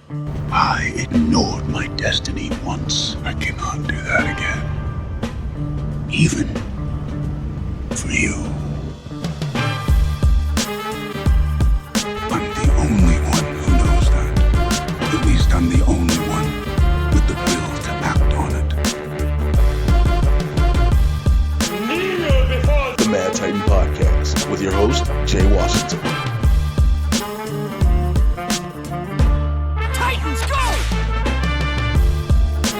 I ignored my destiny once. I cannot do that again. Even for you. I'm the only one who knows that. At least I'm the only one with the will to act on it. The Mad Titan Podcast with your host, Jay Washington.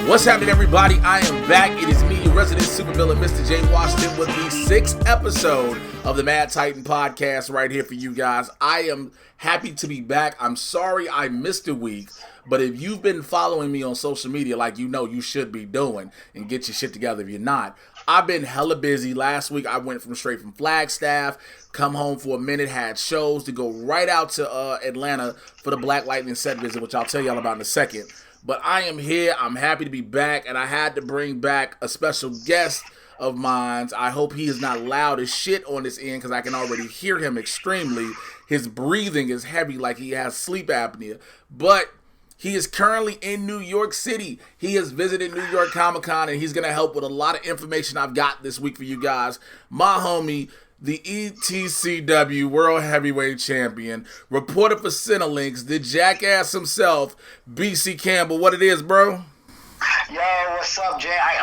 What's happening, everybody? I am back. It is me, your resident supervillain, Mr. Jay Washington, with the 6th episode of the Mad Titan Podcast right here for you guys. I am happy to be back. I'm sorry I missed a week, but if you've been following me on social media like you know you should be doing, and get your shit together if you're not, I've been hella busy. Last week I went straight from Flagstaff, come home for a minute, had shows to go right out to Atlanta for the Black Lightning set visit, which I'll tell y'all about in a second. But I am here. I'm happy to be back, and I had to bring back a special guest of mine. I hope he is not loud as shit on this end, because I can already hear him extremely. His breathing is heavy like he has sleep apnea. But he is currently in New York City. He has visited New York Comic Con, and he's going to help with a lot of information I've got this week for you guys. My homie, the ETCW World Heavyweight Champion, reporter for Cinelinx, the jackass himself, BC Cambell. What it is, bro? Yo, what's up, Jay? I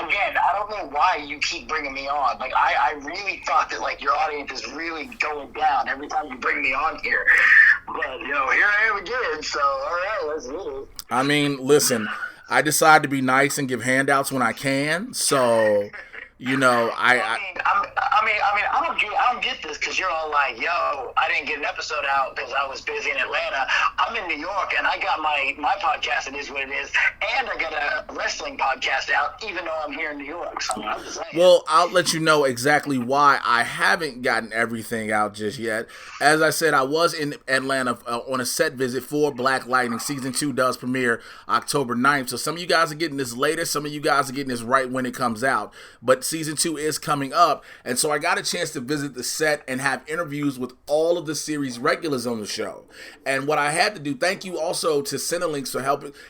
don't know why you keep bringing me on. Like, I really thought that, like, your audience is really going down every time you bring me on here. But, here I am again, so, all right, let's do it. I mean, listen, I decide to be nice and give handouts when I can, so... I don't get this, because you're all like, yo, I didn't get an episode out because I was busy in Atlanta. I'm in New York, and I got my podcast, It Is What It Is, and I got a wrestling podcast out, even though I'm here in New York. So I'm just saying. Well, I'll let you know exactly why I haven't gotten everything out just yet. As I said, I was in Atlanta on a set visit for Black Lightning. Season 2 does premiere October 9th. So some of you guys are getting this later. Some of you guys are getting this right when it comes out. But Season 2 is coming up, and so I got a chance to visit the set and have interviews with all of the series regulars on the show. And what I had to do, thank you also to Cinelinx for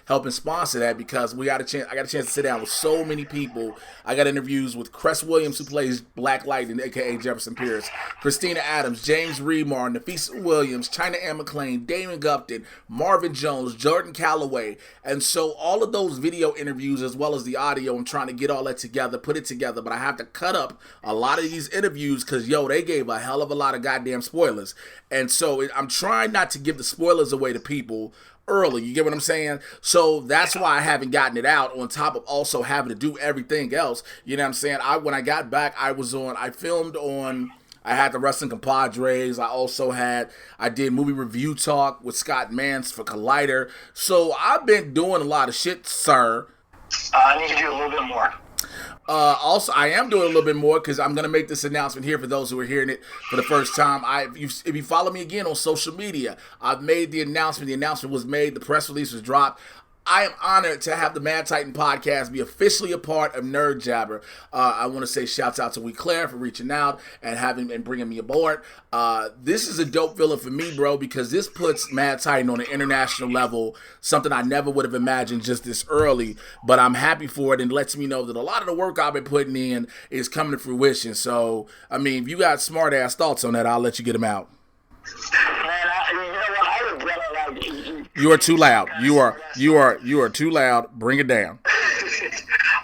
helping sponsor that, because I got a chance to sit down with so many people. I got interviews with Cress Williams, who plays Black Lightning, aka Jefferson Pierce, Christina Adams, James Remar, Nafisa Williams, China Ann McClain, Damon Gupton, Marvin Jones, Jordan Calloway. And so all of those video interviews, as well as the audio, I'm trying to get all that together, put it together, but I have to cut up a lot of these interviews because, they gave a hell of a lot of goddamn spoilers. And so I'm trying not to give the spoilers away to people early. You get what I'm saying? So that's why I haven't gotten it out, on top of also having to do everything else. You know what I'm saying? When I got back, I filmed on... I had the Wrestling Compadres. I did movie review talk with Scott Mance for Collider. So I've been doing a lot of shit, sir. I need to do a little bit more. Also, I am doing a little bit more, because I'm going to make this announcement here for those who are hearing it for the first time. If you follow me again on social media, I've made the announcement. The announcement was made. The press release was dropped. I am honored to have the Mad Titan Podcast be officially a part of Nerd Jabber. I want to say shouts out to Claire for reaching out and bringing me aboard. This is a dope feeling for me, bro, because this puts Mad Titan on an international level, something I never would have imagined just this early, but I'm happy for it, and lets me know that a lot of the work I've been putting in is coming to fruition. So, I mean, if you got smart-ass thoughts on that, I'll let you get them out. I regret it. You are too loud. You are too loud. Bring it down.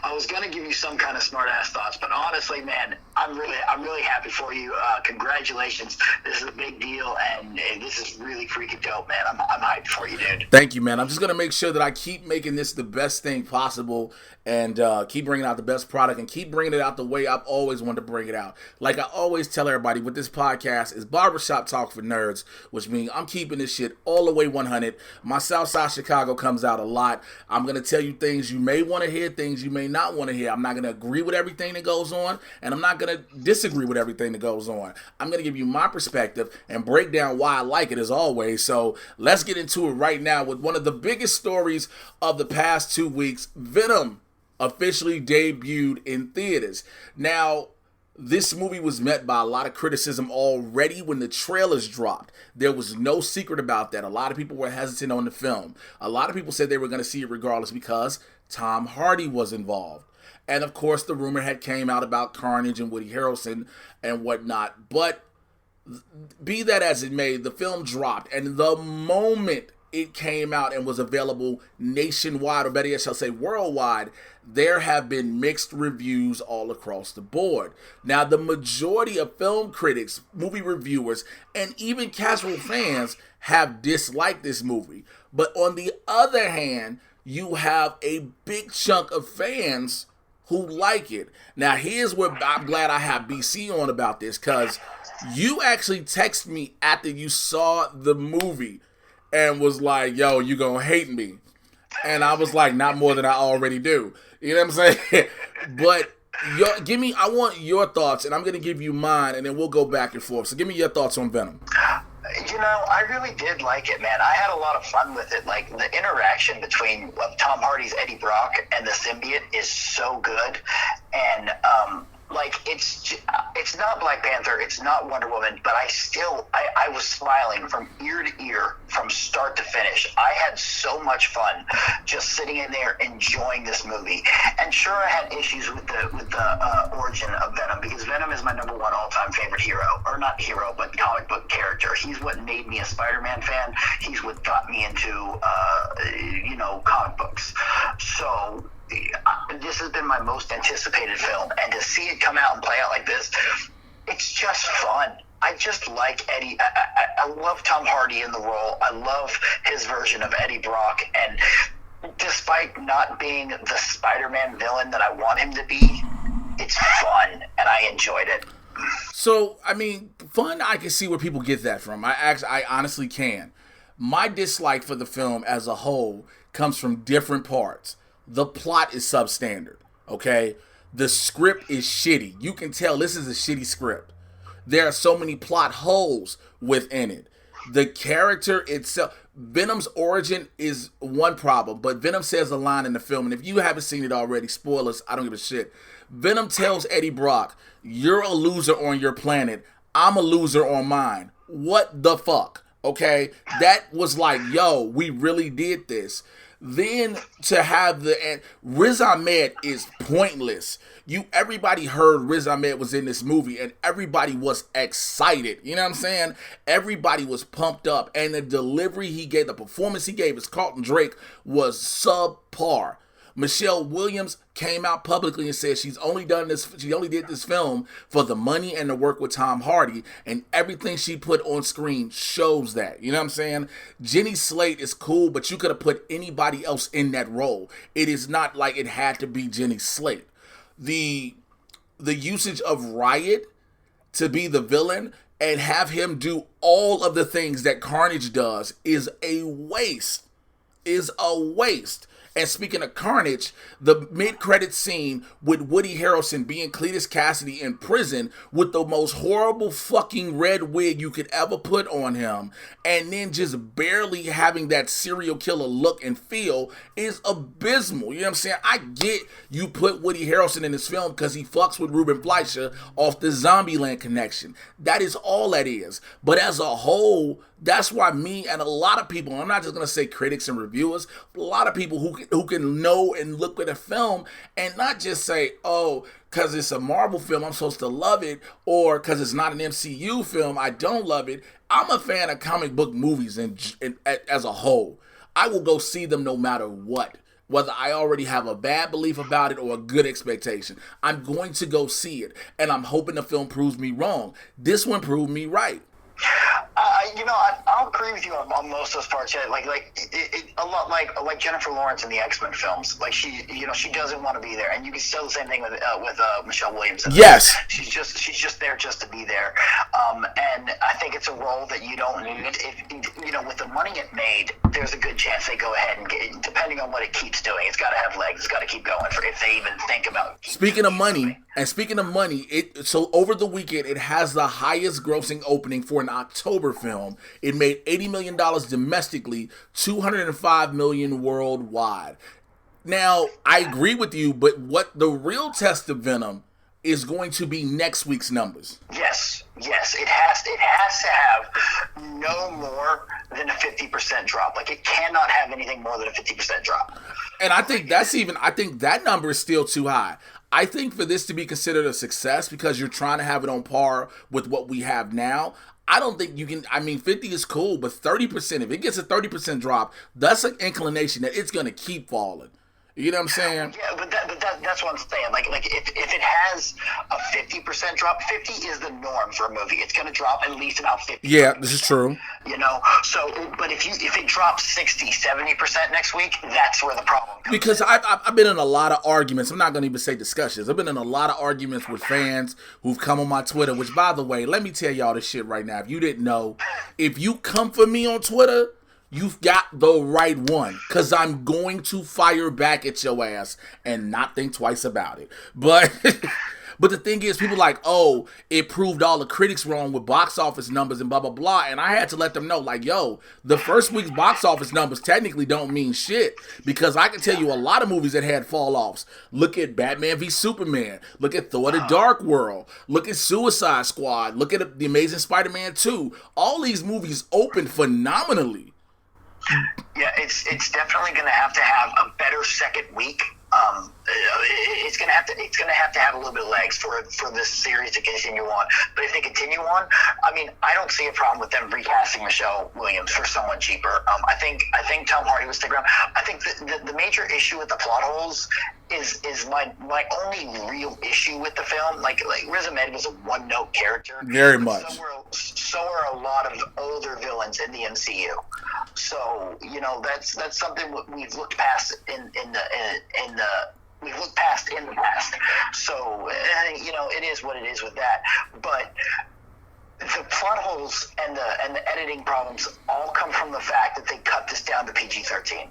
I was gonna give you some kind of smart ass thoughts, but honestly, man, I'm really happy for you. Congratulations. This is a big deal, and this is really freaking dope, man. I'm hyped for you, dude. Thank you, man. I'm just gonna make sure that I keep making this the best thing possible, and keep bringing out the best product, and keep bringing it out the way I've always wanted to bring it out. Like I always tell everybody, with this podcast is barbershop talk for nerds, which means I'm keeping this shit all the way 100. My Southside Chicago comes out a lot. I'm going to tell you things you may want to hear, things you may not want to hear. I'm not going to agree with everything that goes on, and I'm not going to disagree with everything that goes on. I'm going to give you my perspective and break down why I like it, as always. So let's get into it right now with one of the biggest stories of the past 2 weeks. Venom officially debuted in theaters. Now, This movie was met by a lot of criticism already when the trailers dropped. There was no secret about that. A lot of people were hesitant on the film. A lot of people said they were going to see it regardless because Tom Hardy was involved. And of course, the rumor had came out about Carnage and Woody Harrelson and whatnot. But be that as it may, the film dropped. And the moment it came out and was available nationwide, or better yet, shall say worldwide, there have been mixed reviews all across the board. Now, the majority of film critics, movie reviewers, and even casual fans have disliked this movie. But on the other hand, you have a big chunk of fans who like it. Now, here's where I'm glad I have BC on about this, because you actually texted me after you saw the movie and was like, yo, you gonna hate me. And I was like, not more than I already do. You know what I'm saying? But I want your thoughts, and I'm gonna give you mine, and then we'll go back and forth. So give me your thoughts on Venom. You know, I really did like it, man. I had a lot of fun with it. Like, the interaction between Tom Hardy's Eddie Brock and the symbiote is so good. And, like, it's not Black Panther, it's not Wonder Woman, but I was smiling from ear to ear from start to finish. I had so much fun just sitting in there enjoying this movie. And sure, I had issues with the origin of Venom, because Venom is my number one all-time favorite hero, or not hero, but comic book character. He's what made me a Spider-Man fan. He's what got me into comic books. So this has been my most anticipated film, and to see it come out and play out like this, it's just fun. I just like Eddie. I love Tom Hardy in the role. I love his version of Eddie Brock, and despite not being the Spider-Man villain that I want him to be, it's fun, and I enjoyed it. So, I mean, fun, I can see where people get that from. I honestly can. My dislike for the film as a whole comes from different parts. The plot is substandard, okay? The script is shitty. You can tell this is a shitty script. There are so many plot holes within it. The character itself, Venom's origin is one problem, but Venom says a line in the film, and if you haven't seen it already, spoilers, I don't give a shit. Venom tells Eddie Brock, you're a loser on your planet, I'm a loser on mine. What the fuck, okay? That was like, yo, we really did this. Then to have Riz Ahmed is pointless. Everybody heard Riz Ahmed was in this movie, and everybody was excited. You know what I'm saying? Everybody was pumped up, and the delivery he gave, the performance he gave as Carlton Drake was subpar. Michelle Williams came out publicly and said she only did this film for the money and to work with Tom Hardy, and everything she put on screen shows that. You know what I'm saying? Jenny Slate is cool, but you could have put anybody else in that role. It is not like it had to be Jenny Slate. The usage of Riot to be the villain and have him do all of the things that Carnage does is a waste. And speaking of Carnage, the mid-credit scene with Woody Harrelson being Cletus Cassidy in prison with the most horrible fucking red wig you could ever put on him, and then just barely having that serial killer look and feel is abysmal. You know what I'm saying? I get you put Woody Harrelson in this film because he fucks with Ruben Fleischer off the Zombieland connection. That is all that is. But as a whole, that's why me and a lot of people, I'm not just going to say critics and reviewers, but a lot of people who can know and look at a film and not just say, oh, because it's a Marvel film, I'm supposed to love it, or because it's not an MCU film, I don't love it. I'm a fan of comic book movies as a whole. I will go see them no matter what. Whether I already have a bad belief about it or a good expectation, I'm going to go see it, and I'm hoping the film proves me wrong. This one proved me right. I'll agree with you on most of those parts. Yeah, a lot like Jennifer Lawrence in the X-Men films. Like she doesn't want to be there, and you can still the same thing with Michelle Williams. Yes, she's just there just to be there. And I think it's a role that you don't need. If with the money it made, there's a good chance they go ahead and get, depending on what it keeps doing, it's got to have legs. It's got to keep going if they even think about. Speaking of money, so over the weekend it has the highest grossing opening for an October film. It made $80 million domestically, $205 million worldwide. Now, I agree with you, but what the real test of Venom is going to be next week's numbers. Yes, it has to have no more than a 50% drop. Like, it cannot have anything more than a 50% drop. And I think I think that number is still too high. I think for this to be considered a success, because you're trying to have it on par with what we have now, I don't think you can. I mean, 50 is cool, but 30%, if it gets a 30% drop, that's an inclination that it's going to keep falling. You know what I'm saying? Yeah, but that's what I'm saying. Like if it has a 50% drop, 50 is the norm for a movie. It's going to drop at least about 50. Yeah, this is true. You know, so but if it drops 60, 70% next week, that's where the problem comes. Because I've been in a lot of arguments. I'm not going to even say discussions. I've been in a lot of arguments with fans who've come on my Twitter. Which, by the way, let me tell y'all this shit right now. If you didn't know, if you come for me on Twitter, you've got the right one, because I'm going to fire back at your ass and not think twice about it. But the thing is, people are like, oh, it proved all the critics wrong with box office numbers and blah, blah, blah. And I had to let them know, like, yo, the first week's box office numbers technically don't mean shit, because I can tell you a lot of movies that had fall-offs. Look at Batman v Superman. Look at Thor the Dark World. Look at Suicide Squad. Look at The Amazing Spider-Man 2. All these movies opened phenomenally. Yeah, it's definitely going to have a better second week. It's going to have to have a little bit of legs for this series to continue on. But if they continue on, I mean, I don't see a problem with them recasting Michelle Williams for someone cheaper. I think Tom Hardy would stick around. I think the major issue with the plot holes is my only real issue with the film. Like Riz Ahmed was a one-note character. Very much. So are a lot of older villains in the MCU. So, you know, that's something we've looked past in the past. So, you know, it is what it is with that. But the plot holes and the editing problems all come from the fact that they cut this down to PG-13.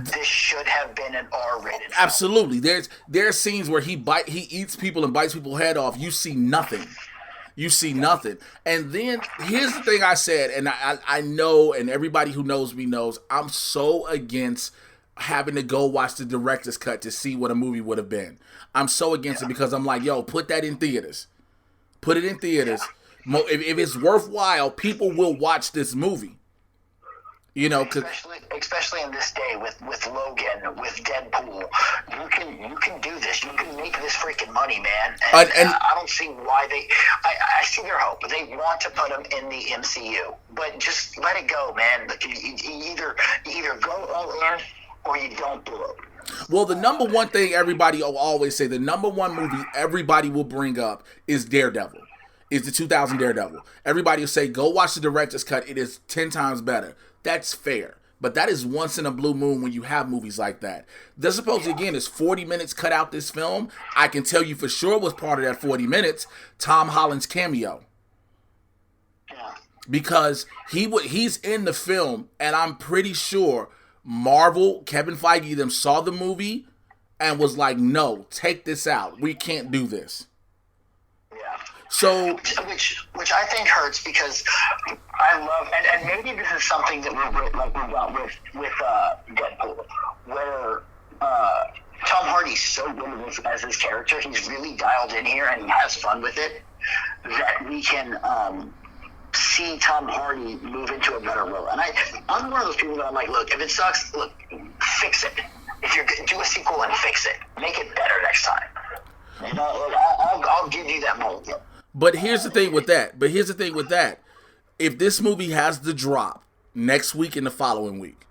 This should have been an R-rated film. Absolutely. There's scenes where he eats people and bites people's head off. You see nothing. You see nothing. And then here's the thing I said, and I know, and everybody who knows me knows, I'm so against having to go watch the director's cut to see what a movie would have been. I'm so against it, because I'm like, yo, put that in theaters. Put it in theaters. Yeah. If it's worthwhile, people will watch this movie. You know, especially in this day with Logan, with Deadpool, you can do this. You can make this freaking money, man. And I don't see why I see their hope. They want to put them in the MCU, but just let it go, man. Like, you either go all in or you don't do it. Well, the number one thing everybody will always say, the number one movie everybody will bring up is Daredevil. Is the 2000 Daredevil. Everybody will say, go watch the director's cut. It is 10 times better. That's fair. But that is once in a blue moon when you have movies like that. There's supposed to, again, is 40 minutes cut out this film. I can tell you for sure was part of that 40 minutes, Tom Holland's cameo. Because he's in the film, and I'm pretty sure Marvel, Kevin Feige, them saw the movie and was like, no, take this out. We can't do this. So, which I think hurts, because I love, and maybe this is something that we got with Deadpool, where Tom Hardy's so good as his character. He's really dialed in here and he has fun with it, that we can see Tom Hardy move into a better role. And I'm one of those people that I'm like, look, if it sucks, look, fix it. If you're do a sequel and fix it, make it better next time. You know, I'll give you that moment. But here's the thing with that. If this movie has the drop next week and the following week,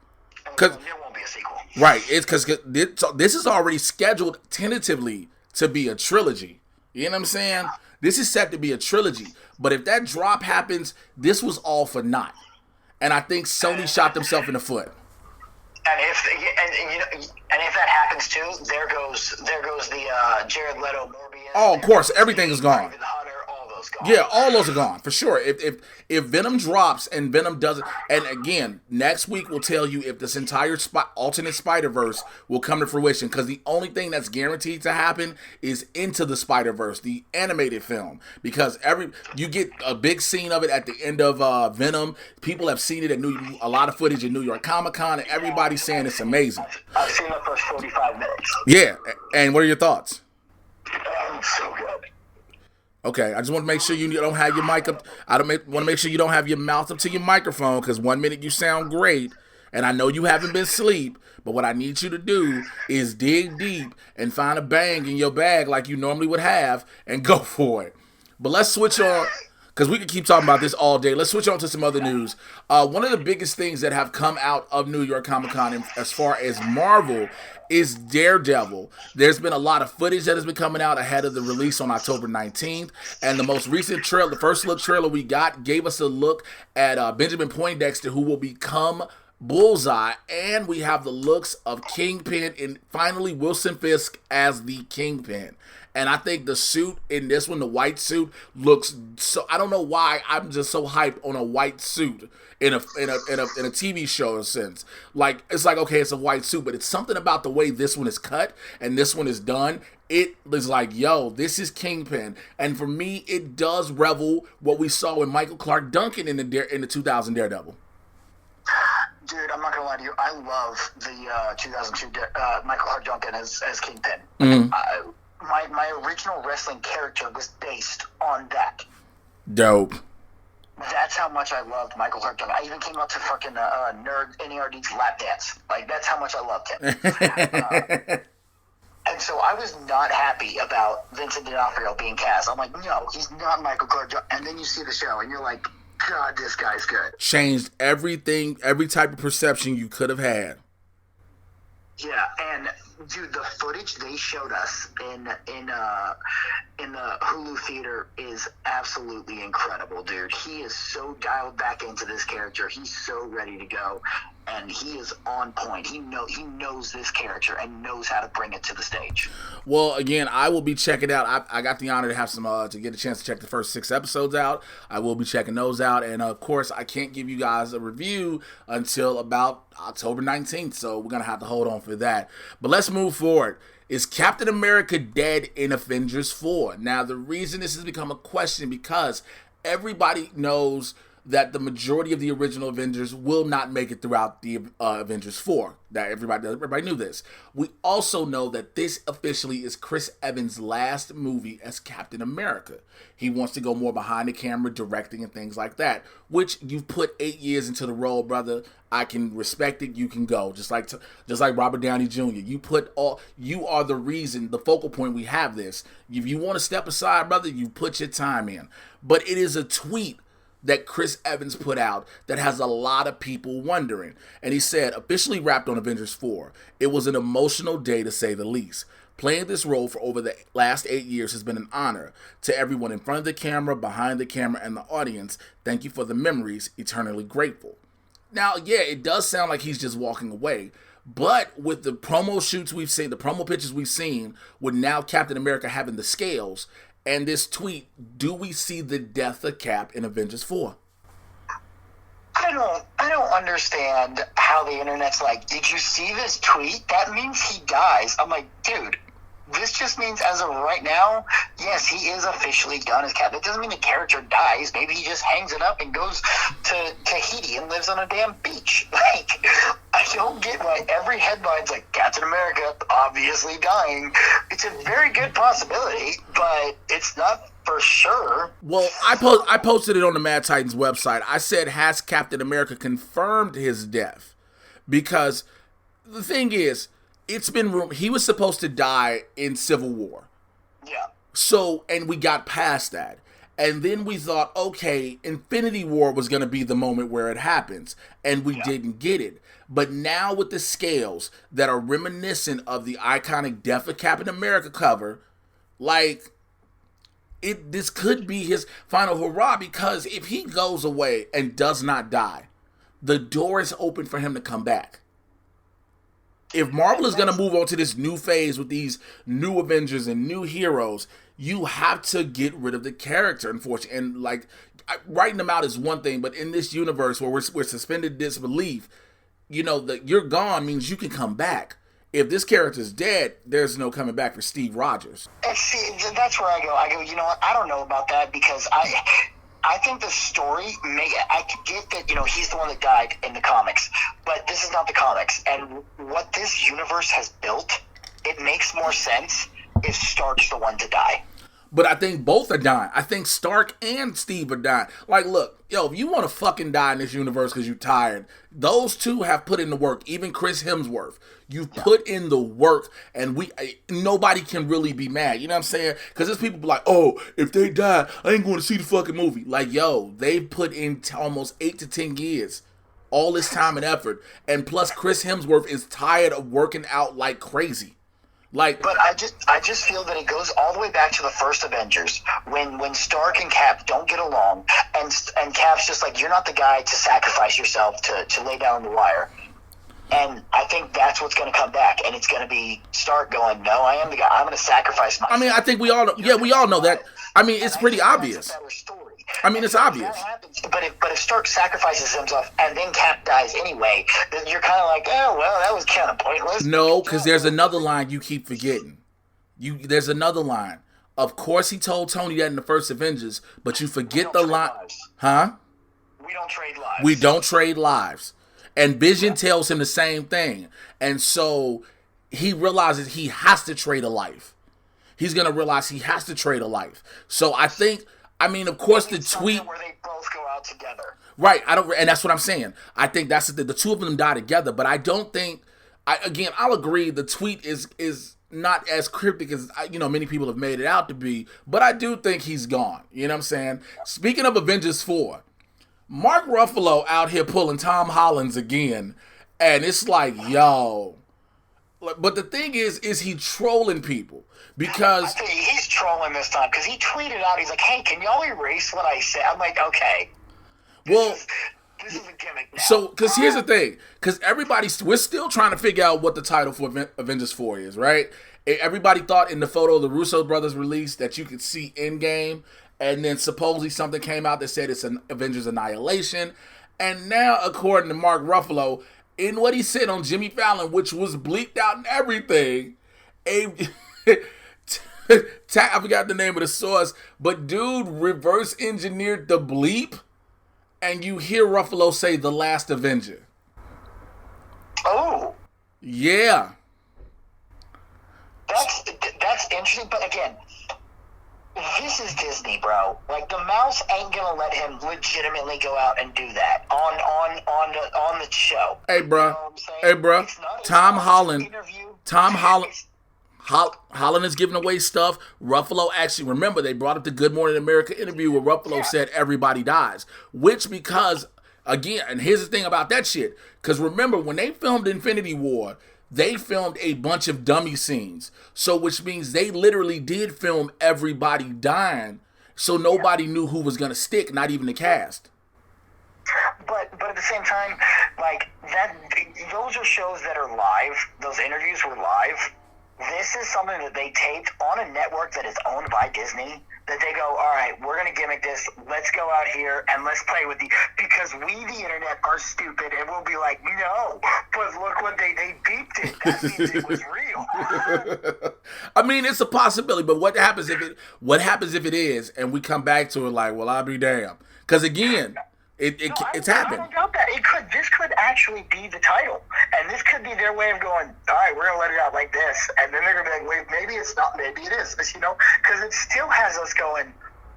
there won't be a sequel. Right. It's because this is already scheduled tentatively to be a trilogy. You know what I'm saying? This is set to be a trilogy. But if that drop happens, this was all for naught. And I think Sony shot themselves in the foot. And if that happens too, there goes the Jared Leto Morbius. Oh, of course, everything is gone. Gone. Yeah, all those are gone for sure. If Venom drops and Venom doesn't, and again, next week will tell you if this entire alternate Spider-Verse will come to fruition, because the only thing that's guaranteed to happen is Into the Spider-Verse, the animated film, because you get a big scene of it at the end of Venom. People have seen it at a lot of footage at New York Comic-Con, and everybody's saying it's amazing. I've seen the first 45 minutes. Yeah, and what are your thoughts? So good. Okay, I just want to make sure you don't have your mic up. Want to make sure you don't have your mouth up to your microphone, because 1 minute you sound great, and I know you haven't been asleep, but what I need you to do is dig deep and find a bang in your bag like you normally would have and go for it. But let's switch on, because we could keep talking about this all day. Let's switch on to some other news. One of the biggest things that have come out of New York Comic Con as far as Marvel is Daredevil. There's been a lot of footage that has been coming out ahead of the release on October 19th. And the most recent trailer, the first look trailer we got, gave us a look at Benjamin Poindexter, who will become Bullseye. And we have the looks of Kingpin and finally Wilson Fisk as the Kingpin. And I think the suit in this one, the white suit, looks so. I don't know why I'm just so hyped on a white suit in a TV show, in a sense. Like, it's like, okay, it's a white suit, but it's something about the way this one is cut and this one is done. It is like, yo, this is Kingpin. And for me, it does revel what we saw in Michael Clark Duncan in the 2000 Daredevil. Dude, I'm not gonna lie to you. I love the 2002 Michael Clark Duncan as Kingpin. Mm-hmm. My original wrestling character was based on that. Dope. That's how much I loved Michael Clark Duncan. I even came out to fucking NERD's lap dance. Like, that's how much I loved him. And so I was not happy about Vincent D'Onofrio being cast. I'm like, no, he's not Michael Clark Duncan. And then you see the show, and you're like, God, this guy's good. Changed everything, every type of perception you could have had. Yeah, and dude, the footage they showed us in the Hulu theater is absolutely incredible, dude. He is so dialed back into this character. He's so ready to go, and he is on point. He knows this character and knows how to bring it to the stage. Well, again, I will be checking out. I got the honor to have to get a chance to check the first 6 episodes out. I will be checking those out, and of course, I can't give you guys a review until about October 19th, so we're gonna have to hold on for that. But let's move forward. Is Captain America dead in Avengers 4? Now, the reason this has become a question because everybody knows that the majority of the original Avengers will not make it throughout the Avengers 4. That everybody knew this. We also know that this officially is Chris Evans' last movie as Captain America. He wants to go more behind the camera, directing and things like that, which you've put 8 years into the role, brother. I can respect it. You can go. Just like Robert Downey Jr. You are the reason, the focal point we have this. If you want to step aside, brother, you put your time in. But it is a tweet that Chris Evans put out that has a lot of people wondering. And he said, officially wrapped on Avengers 4. It was an emotional day to say the least. Playing this role for over the last 8 years has been an honor. To everyone in front of the camera, behind the camera, and the audience, thank you for the memories, eternally grateful. Now, yeah, it does sound like he's just walking away. But with the promo shoots we've seen, the promo pictures we've seen, with now Captain America having the scales, and this tweet, do we see the death of Cap in Avengers 4? I don't understand how the internet's like, did you see this tweet? That means he dies. I'm like, dude, this just means as of right now, yes, he is officially done as Cap. That doesn't mean the character dies. Maybe he just hangs it up and goes to Tahiti and lives on a damn beach. Like, I don't get why every headline's like, Captain America obviously dying. It's a very good possibility, but it's not for sure. Well, I posted it on the Mad Titans website. I said, has Captain America confirmed his death? Because the thing is, it's been rumored he was supposed to die in Civil War. Yeah. So, and we got past that. And then we thought, okay, Infinity War was going to be the moment where it happens. And we didn't get it. But now with the scales that are reminiscent of the iconic Death of Captain America cover, like, this could be his final hurrah, because if he goes away and does not die, the door is open for him to come back. If Marvel is going to move on to this new phase with these new Avengers and new heroes, you have to get rid of the character, unfortunately. And like, writing them out is one thing, but in this universe where we're suspended disbelief, you know, that you're gone means you can come back. If this character's dead, there's no coming back for Steve Rogers. And see, that's where I go, you know what, I don't know about that, because I think the story I could get that, you know, he's the one that died in the comics, but this is not the comics. And what this universe has built, it makes more sense if Stark's the one to die. But I think both are dying. I think Stark and Steve are dying. Like, look, yo, if you want to fucking die in this universe because you're tired, those two have put in the work. Even Chris Hemsworth. You've put in the work, and nobody can really be mad. You know what I'm saying? Because there's people be like, oh, if they die, I ain't going to see the fucking movie. Like, yo, they've put in almost 8 to 10 years. All this time and effort. And plus, Chris Hemsworth is tired of working out like crazy. Like, but I just feel that it goes all the way back to the first Avengers when Stark and Cap don't get along, and Cap's just like, you're not the guy to sacrifice yourself to lay down the wire. And I think that's what's going to come back, and it's going to be Stark going, no, I am the guy. I'm going to sacrifice myself. I mean, I think we all know. Yeah, we all know that. I mean, it's pretty obvious. That's a better story. I mean, it's obvious. But if Stark sacrifices himself and then Cap dies anyway, then you're kind of like, oh, well, that was kind of pointless. No, because there's another line you keep forgetting. There's another line. Of course, he told Tony that in the first Avengers, but you forget the line. Huh? We don't trade lives. We don't trade lives. And Vision tells him the same thing. And so he realizes he has to trade a life. He's going to realize he has to trade a life. So I think, I mean, of course, the tweet where they both go out together. Right. And that's what I'm saying. I think that's the two of them die together, but I don't think, I'll agree the tweet is not as cryptic as, many people have made it out to be, but I do think he's gone. You know what I'm saying? Speaking of Avengers 4, Mark Ruffalo out here pulling Tom Holland's again, and it's like, yo. But the thing is he trolling people? Because I tell you, he's trolling this time because he tweeted out, he's like, hey, can y'all erase what I said? I'm like, okay. This is a gimmick now. So, because here's the thing, because we're still trying to figure out what the title for Avengers 4 is, right? Everybody thought in the photo the Russo brothers released that you could see Endgame. And then supposedly something came out that said it's an Avengers Annihilation. And now, according to Mark Ruffalo, in what he said on Jimmy Fallon, which was bleeped out and everything, I forgot the name of the source, but dude reverse engineered the bleep, and you hear Ruffalo say The Last Avenger. Oh. Yeah. That's interesting, but again, this is Disney, bro. Like, the mouse ain't gonna let him legitimately go out and do that on the show. Hey, bro. You know what I'm saying? Tom Holland is giving away stuff. Ruffalo actually, remember, they brought up the Good Morning America interview where Ruffalo said everybody dies. Which, because, again, and here's the thing about that shit. Because remember, when they filmed Infinity War, they filmed a bunch of dummy scenes. So, which means they literally did film everybody dying. So nobody knew who was going to stick, not even the cast. But at the same time, like, those are shows that are live. Those interviews were live. This is something that they taped on a network that is owned by Disney, that they go, all right, we're going to gimmick this. Let's go out here and let's play with because we, the internet, are stupid, and we'll be like, no, but look what they beeped it. That means it was real. I mean, it's a possibility, but what happens if it is, and we come back to it like, well, I'll be damned. Because again, it's happened. I don't doubt that. This could actually be the title. And this could be their way of going, all right, we're going to let it out like this. And then they're going to be like, wait, maybe it's not, maybe it is. Because it still has us going,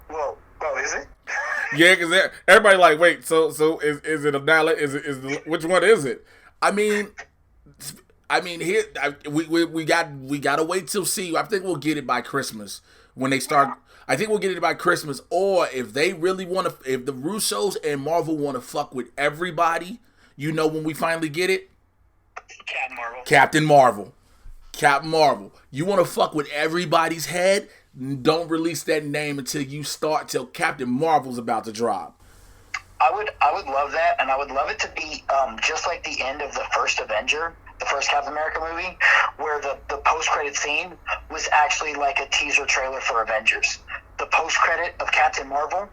well, is it? Yeah, because everybody like, wait, so is it a ballot? Which one is it? I mean, here we got to wait till see. I think we'll get it by Christmas when they start. Yeah. I think we'll get it by Christmas, or if they really want to, if the Russos and Marvel want to fuck with everybody, when we finally get it? Captain Marvel. You want to fuck with everybody's head? Don't release that name till Captain Marvel's about to drop. I would love that, and I would love it to be just like the end of the first Avenger, the first Captain America movie, where the post-credit scene was actually like a teaser trailer for Avengers. The post-credit of Captain Marvel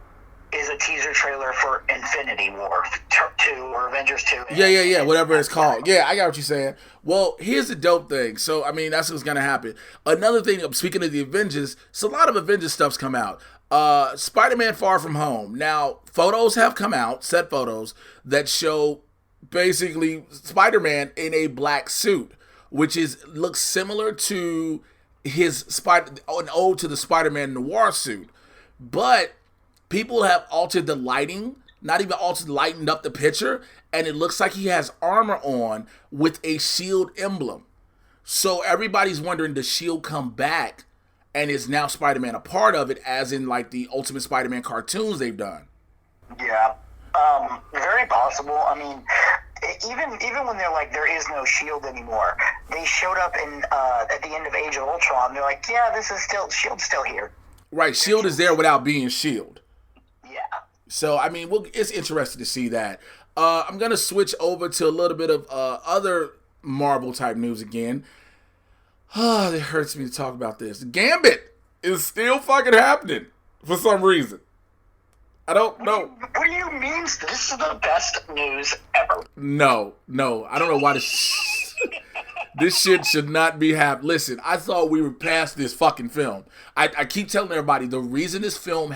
is a teaser trailer for Infinity War 2 or Avengers 2. Yeah, whatever it's called. Yeah, I got what you're saying. Well, here's the dope thing. So, I mean, that's what's going to happen. Another thing, speaking of the Avengers, so a lot of Avengers stuff's come out. Spider-Man Far From Home. Now, photos have come out, set photos, that show basically Spider-Man in a black suit, which looks similar to an ode to the Spider-Man noir suit. But people have altered the lighting, not even altered, lightened up the picture, and it looks like he has armor on with a shield emblem. So everybody's wondering, does shield come back, and is now Spider-Man a part of it, as in like the Ultimate Spider-Man cartoons they've done? Yeah, very possible. I mean, even when they're like, there is no shield anymore, they showed up in at the end of Age of Ultron. They're like, yeah, Shield's still here. Right, shield is there without being shield. Yeah. So I mean, it's interesting to see that. I'm gonna switch over to a little bit of other Marvel type news again. It hurts me to talk about this. Gambit is still fucking happening for some reason. I don't know. What do you mean? This is the best news ever. No. I don't know why this shit should not be happening. Listen, I thought we were past this fucking film. I keep telling everybody, the reason this film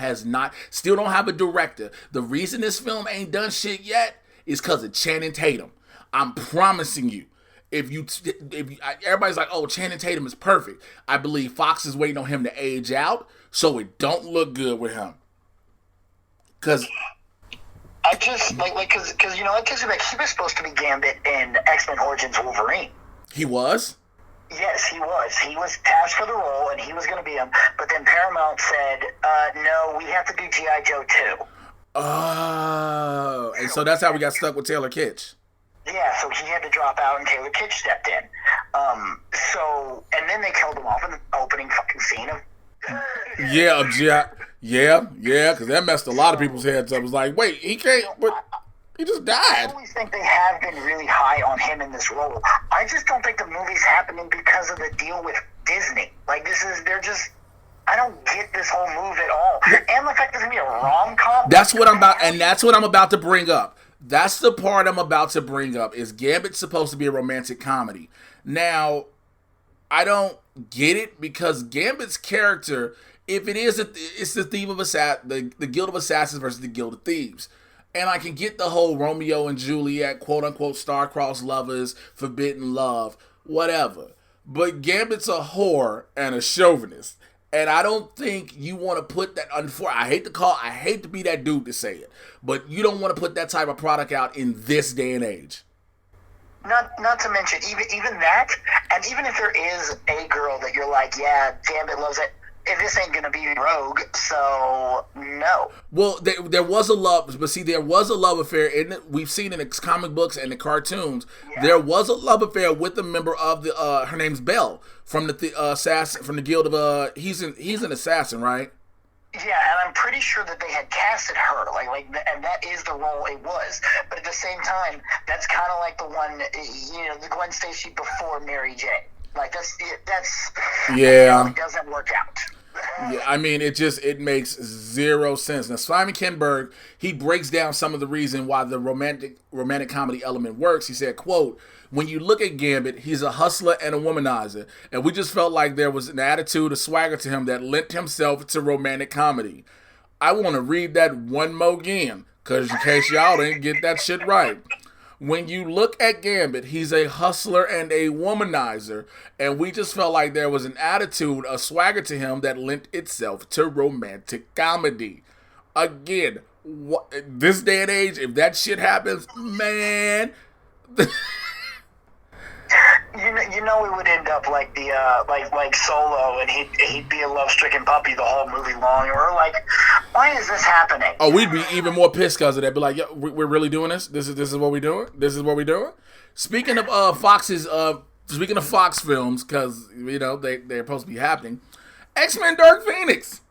still don't have a director, the reason this film ain't done shit yet is because of Channing Tatum. I'm promising you. Everybody's like, oh, Channing Tatum is perfect. I believe Fox is waiting on him to age out, so it don't look good with him. Cause I just because he was supposed to be Gambit in X-Men Origins Wolverine. He was? Yes, he was. He was tasked for the role, and he was going to be him. But then Paramount said, no, we have to do G.I. Joe 2. Oh, and so that's how we got stuck with Taylor Kitsch. Yeah, so he had to drop out, and Taylor Kitsch stepped in. And then they killed him off in the opening fucking scene of... Yeah, because that messed a lot of people's heads up. It was like, wait, he can't, but he just died. I always think they have been really high on him in this role. I just don't think the movie's happening because of the deal with Disney. I don't get this whole move at all. And the fact there's going to be a rom-com. That's what I'm about to bring up. That's the part I'm about to bring up, is Gambit's supposed to be a romantic comedy. Now, I don't get it, because Gambit's character, if it is, it's the the Guild of Assassins versus the Guild of Thieves. And I can get the whole Romeo and Juliet, quote-unquote, star-crossed lovers, forbidden love, whatever. But Gambit's a whore and a chauvinist. And I don't think you want to put that, I hate to be that dude to say it, but you don't want to put that type of product out in this day and age. Not to mention, even that, and even if there is a girl that you're like, yeah, Gambit loves it, if this ain't gonna be Rogue, so no. Well, there was a love affair in it. We've seen in the comic books and the cartoons. Yeah. There was a love affair with a member of the her name's Belle from the assassin from the Guild of he's an assassin, right? Yeah, and I'm pretty sure that they had casted her, and that is the role it was. But at the same time, that's kind of like the one, the Gwen Stacy before Mary Jane. It doesn't work out. Yeah, I mean, it makes zero sense. Now, Simon Kinberg, he breaks down some of the reason why the romantic comedy element works. He said, quote, when you look at Gambit, he's a hustler and a womanizer, and we just felt like there was an attitude, a swagger to him that lent himself to romantic comedy. I want to read that one more again, because in case y'all didn't get that shit right. When you look at Gambit, he's a hustler and a womanizer, and we just felt like there was an attitude, a swagger to him that lent itself to romantic comedy. Again, this day and age, if that shit happens, man... it would end up like the like Solo, and he'd be a love-stricken puppy the whole movie long. Or why is this happening? Oh, we'd be even more pissed because of that. Be like, yo, we're really doing this. This is what we're doing. This is what we're doing. Speaking of Fox films, because they're supposed to be happening. X-Men Dark Phoenix.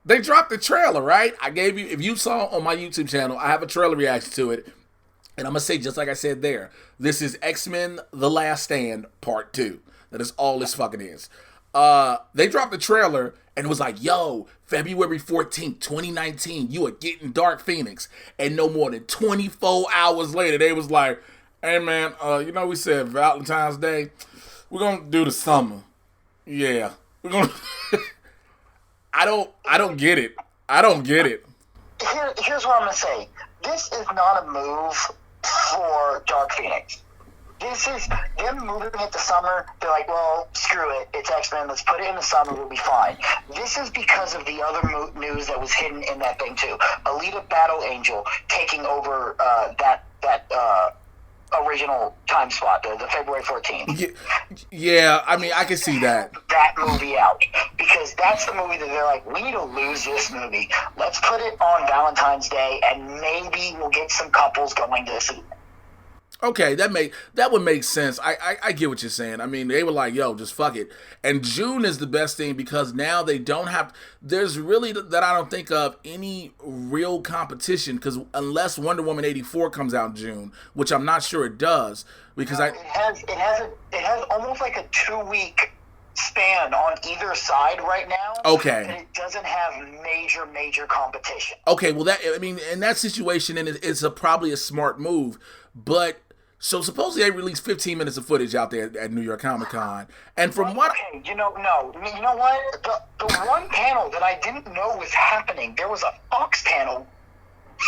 They dropped the trailer, right? If you saw on my YouTube channel, I have a trailer reaction to it. And I'm going to say, just like I said there, this is X-Men The Last Stand Part 2. That is all this fucking is. They dropped the trailer and it was like, yo, February 14th, 2019, you are getting Dark Phoenix. And no more than 24 hours later, they was like, hey, man, we said Valentine's Day. We're going to do the summer. Yeah. We're going to... I don't get it. I don't get it. Here's what I'm going to say. This is not a move for Dark Phoenix. This is them moving it to summer. They're like, well, screw it. It's X-Men. Let's put it in the summer. We'll be fine. This is because of the other news that was hidden in that thing too. Alita Battle Angel taking over that original time spot, the February 14th. Yeah, I mean, I can see that. That movie out. Because that's the movie that they're like, we need to lose this movie. Let's put it on Valentine's Day, and maybe we'll get some couples going to see it. Okay, that would make sense. I get what you're saying. I mean, they were like, yo, just fuck it. And June is the best thing because now they don't have, there's really, that I don't think of any real competition, because unless Wonder Woman 84 comes out in June, which I'm not sure it does, because it has almost like a 2-week span on either side right now. Okay. And it doesn't have major competition. Okay, well, that, I mean, in that situation, and it's probably a smart move, but so supposedly they released 15 minutes of footage out there at New York Comic Con, and from what you know what, the one panel that I didn't know was happening, there was a Fox panel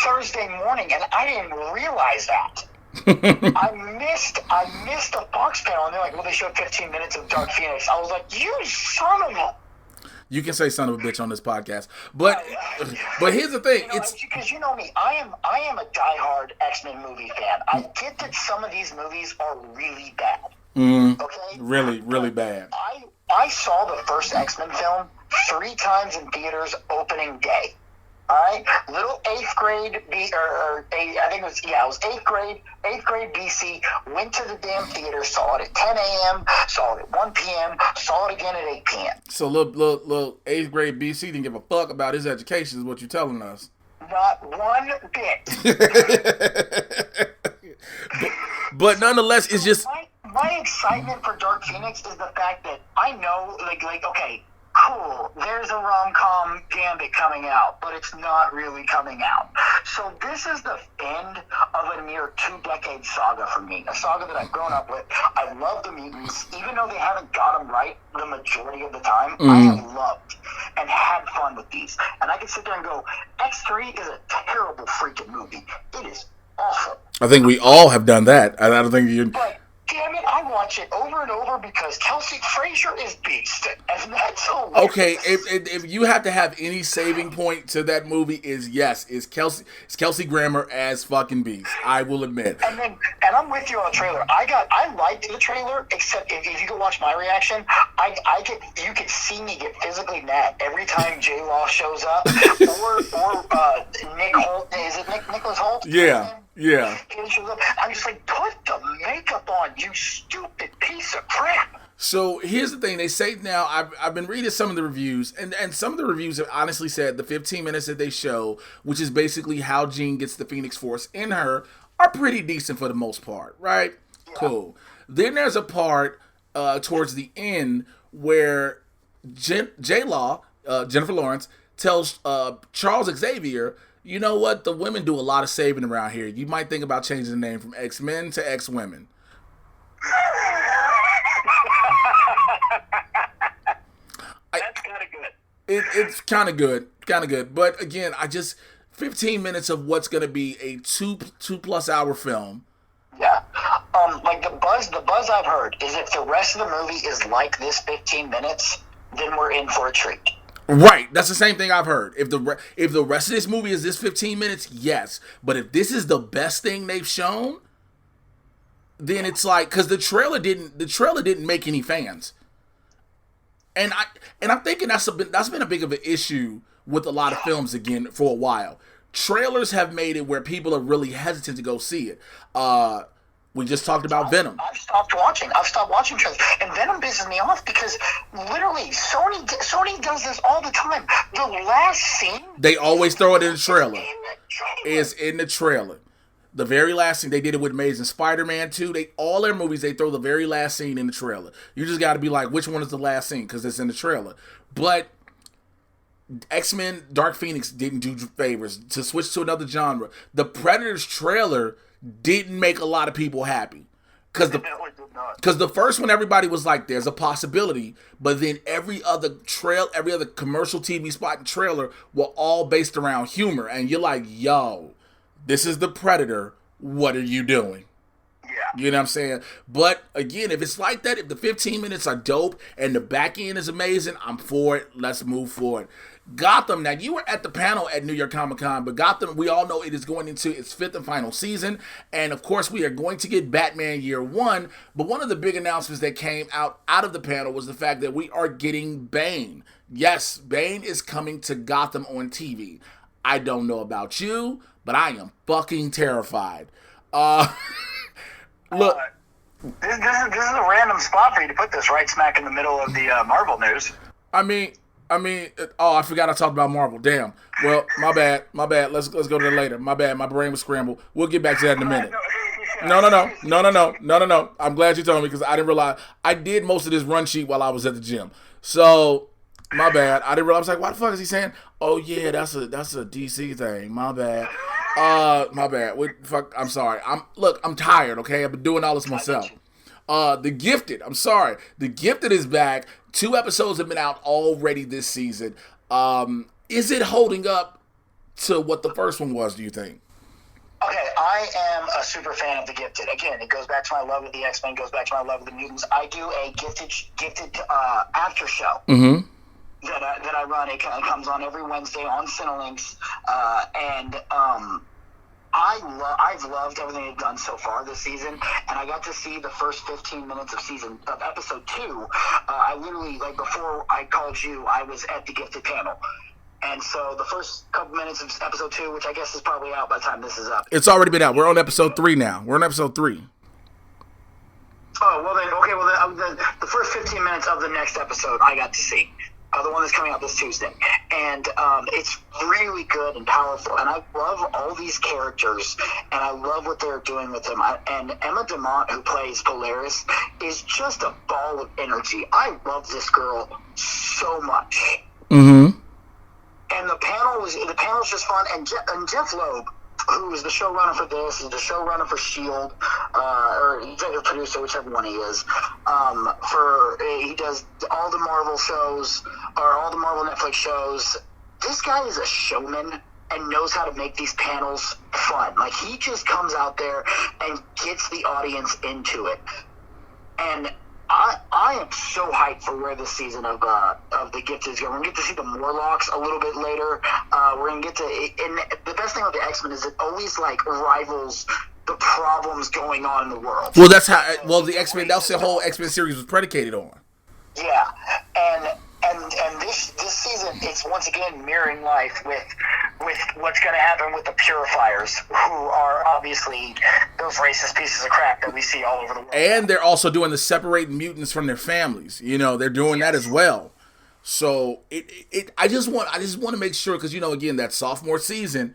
Thursday morning, and I didn't realize that. I missed a Fox panel, and they're like, well, they showed 15 minutes of Dark Phoenix. I was like, you son of a... You can say son of a bitch on this podcast, but here's the thing: it's because you know me. I am a diehard X-Men movie fan. I get that some of these movies are really bad. Okay, really bad. I saw the first X-Men film 3 times in theaters opening day. All right, little 8th grade I think it was 8th grade BC, went to the damn theater, saw it at 10 a.m., saw it at 1 p.m., saw it again at 8 p.m. So little 8th grade BC didn't give a fuck about his education is what you're telling us. Not one bit. but nonetheless, it's just... My excitement for Dark Phoenix is the fact that I know, like okay, cool, there's a rom-com Gambit coming out, but it's not really coming out. So this is the end of a near 2-decade saga for me, a saga that I've grown up with. I love the mutants, even though they haven't got them right the majority of the time. I have loved and had fun with these. And I can sit there and go, X3 is a terrible freaking movie. It is awful. I think we all have done that. I don't think you... But, damn it, I watch it over and over because Kelsey Frazier is beast, and that's hilarious. Okay, if you have to have any saving point to that movie, is Kelsey Grammer as fucking beast. I will admit. And I'm with you on the trailer. I liked the trailer, except if you go watch my reaction, you can see me get physically mad every time J Law shows up, or Nick Holt. Is it Nicholas Holt? Yeah. I'm just like, put the makeup on, you stupid piece of crap. So here's the thing. They say now, I've been reading some of the reviews, and some of the reviews have honestly said the 15 minutes that they show, which is basically how Jean gets the Phoenix Force in her, are pretty decent for the most part, right? Yeah. Cool. Then there's a part towards the end where J-Law, Jennifer Lawrence, tells Charles Xavier, you know what? The women do a lot of saving around here. You might think about changing the name from X-Men to X-Women. That's kind of good. It's kind of good. But again, 15 minutes of what's going to be a two plus hour film. Yeah. Like the buzz I've heard is if the rest of the movie is like this 15 minutes, then we're in for a treat. Right, that's the same thing I've heard. If the rest of this movie is this 15 minutes, yes. But if this is the best thing they've shown, then it's like, because the trailer didn't make any fans, and I'm thinking that's been a big of an issue with a lot of films again for a while. Trailers have made it where people are really hesitant to go see it. We just talked about Venom. I've stopped watching trailers. And Venom pisses me off because literally Sony does this all the time. The last scene... They always throw it in the trailer. Is in the trailer. The very last scene. They did it with Amazing Spider-Man 2. All their movies, they throw the very last scene in the trailer. You just got to be like, which one is the last scene? Because it's in the trailer. But X-Men Dark Phoenix didn't do favors. To switch to another genre, the Predator's trailer didn't make a lot of people happy, because the first one everybody was like, there's a possibility, but then every other commercial TV spot and trailer were all based around humor, and you're like, yo, this is the Predator, what are you doing? Yeah, You know what I'm saying? But again, if it's like that, if the 15 minutes are dope and the back end is amazing, I'm for it. Let's move forward. Gotham, now you were at the panel at New York Comic Con, but Gotham, we all know it is going into its 5th and final season, and of course we are going to get Batman Year 1, but one of the big announcements that came out of the panel was the fact that we are getting Bane. Yes, Bane is coming to Gotham on TV. I don't know about you, but I am fucking terrified. Look. This is a random spot for you to put this right smack in the middle of the Marvel news. I mean, I forgot I talked about Marvel. Damn. Well, my bad. Let's go to that later. My bad. My brain was scrambled. We'll get back to that in a minute. No. I'm glad you told me because I didn't realize I did most of this run sheet while I was at the gym. So, my bad. I didn't realize. I was like, what the fuck is he saying? Oh yeah, that's a DC thing. My bad. My bad. Fuck. I'm sorry. I'm tired. Okay, I've been doing all this myself. The Gifted. I'm sorry. The Gifted is back. 2 episodes have been out already this season. Is it holding up to what the first one was, do you think? Okay, I am a super fan of The Gifted. Again, it goes back to my love of the X-Men, goes back to my love of the mutants. I do a Gifted after show. Mm-hmm. That I run. It comes on every Wednesday on Cinelinx. I've loved everything they've done so far this season, and I got to see the first 15 minutes of episode 2. I literally, before I called you, I was at the Gifted panel. And so the first couple minutes of episode 2, which I guess is probably out by the time this is up. It's already been out. We're on episode 3 now. Oh, well then, okay, well the first 15 minutes of the next episode I got to see. The one that's coming out this Tuesday. And it's really good and powerful. And I love all these characters, and I love what they're doing with them. And Emma DeMont, who plays Polaris, is just a ball of energy. I love this girl so much. Mm-hmm. And the panel was just fun. And Jeff Loeb, who is the showrunner for this, is the showrunner for S.H.I.E.L.D., or executive producer, whichever one he is. He does all the Marvel shows, or all the Marvel Netflix shows. This guy is a showman and knows how to make these panels fun. Like, he just comes out there and gets the audience into it. And I am so hyped for where this season of The Gifted is going. We're going to get to see the Morlocks a little bit later. We're going to get to, and the best thing about the X-Men is it always rivals the problems going on in the world. Well, that's how. Well, the X-Men. That's the whole X-Men series was predicated on. Yeah, and this season it's once again mirroring life with what's going to happen with the Purifiers, who are obviously those racist pieces of crap that we see all over the world. And they're also doing the separate mutants from their families. You know, they're doing that as well. So I just want to make sure, because again, that sophomore season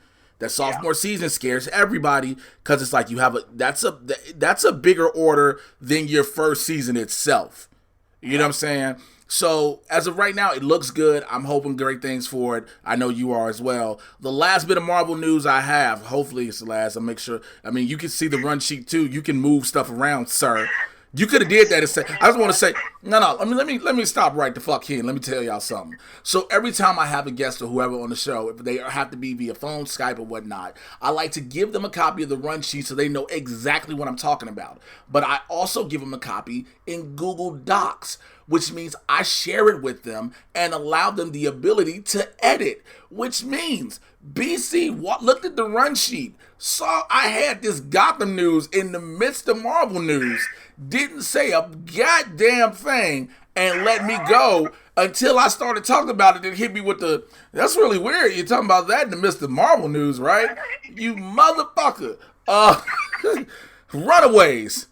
scares everybody, because it's like you have that's a bigger order than your first season itself. You know what I'm saying? So, as of right now, it looks good. I'm hoping great things for it. I know you are as well. The last bit of Marvel news I have, hopefully it's the last. I'll make sure. I mean, you can see the run sheet too. You can move stuff around, sir. You could have did that and say, I just want to say, no. Let me stop right the fuck here and let me tell y'all something. So every time I have a guest or whoever on the show, if they have to be via phone, Skype, or whatnot, I like to give them a copy of the run sheet so they know exactly what I'm talking about. But I also give them a copy in Google Docs, which means I share it with them and allow them the ability to edit, which means BC looked at the run sheet, saw I had this Gotham news in the midst of Marvel news, didn't say a goddamn thing, and let me go until I started talking about it and hit me with that's really weird. You're talking about that in the midst of Marvel news, right? You motherfucker. Runaways.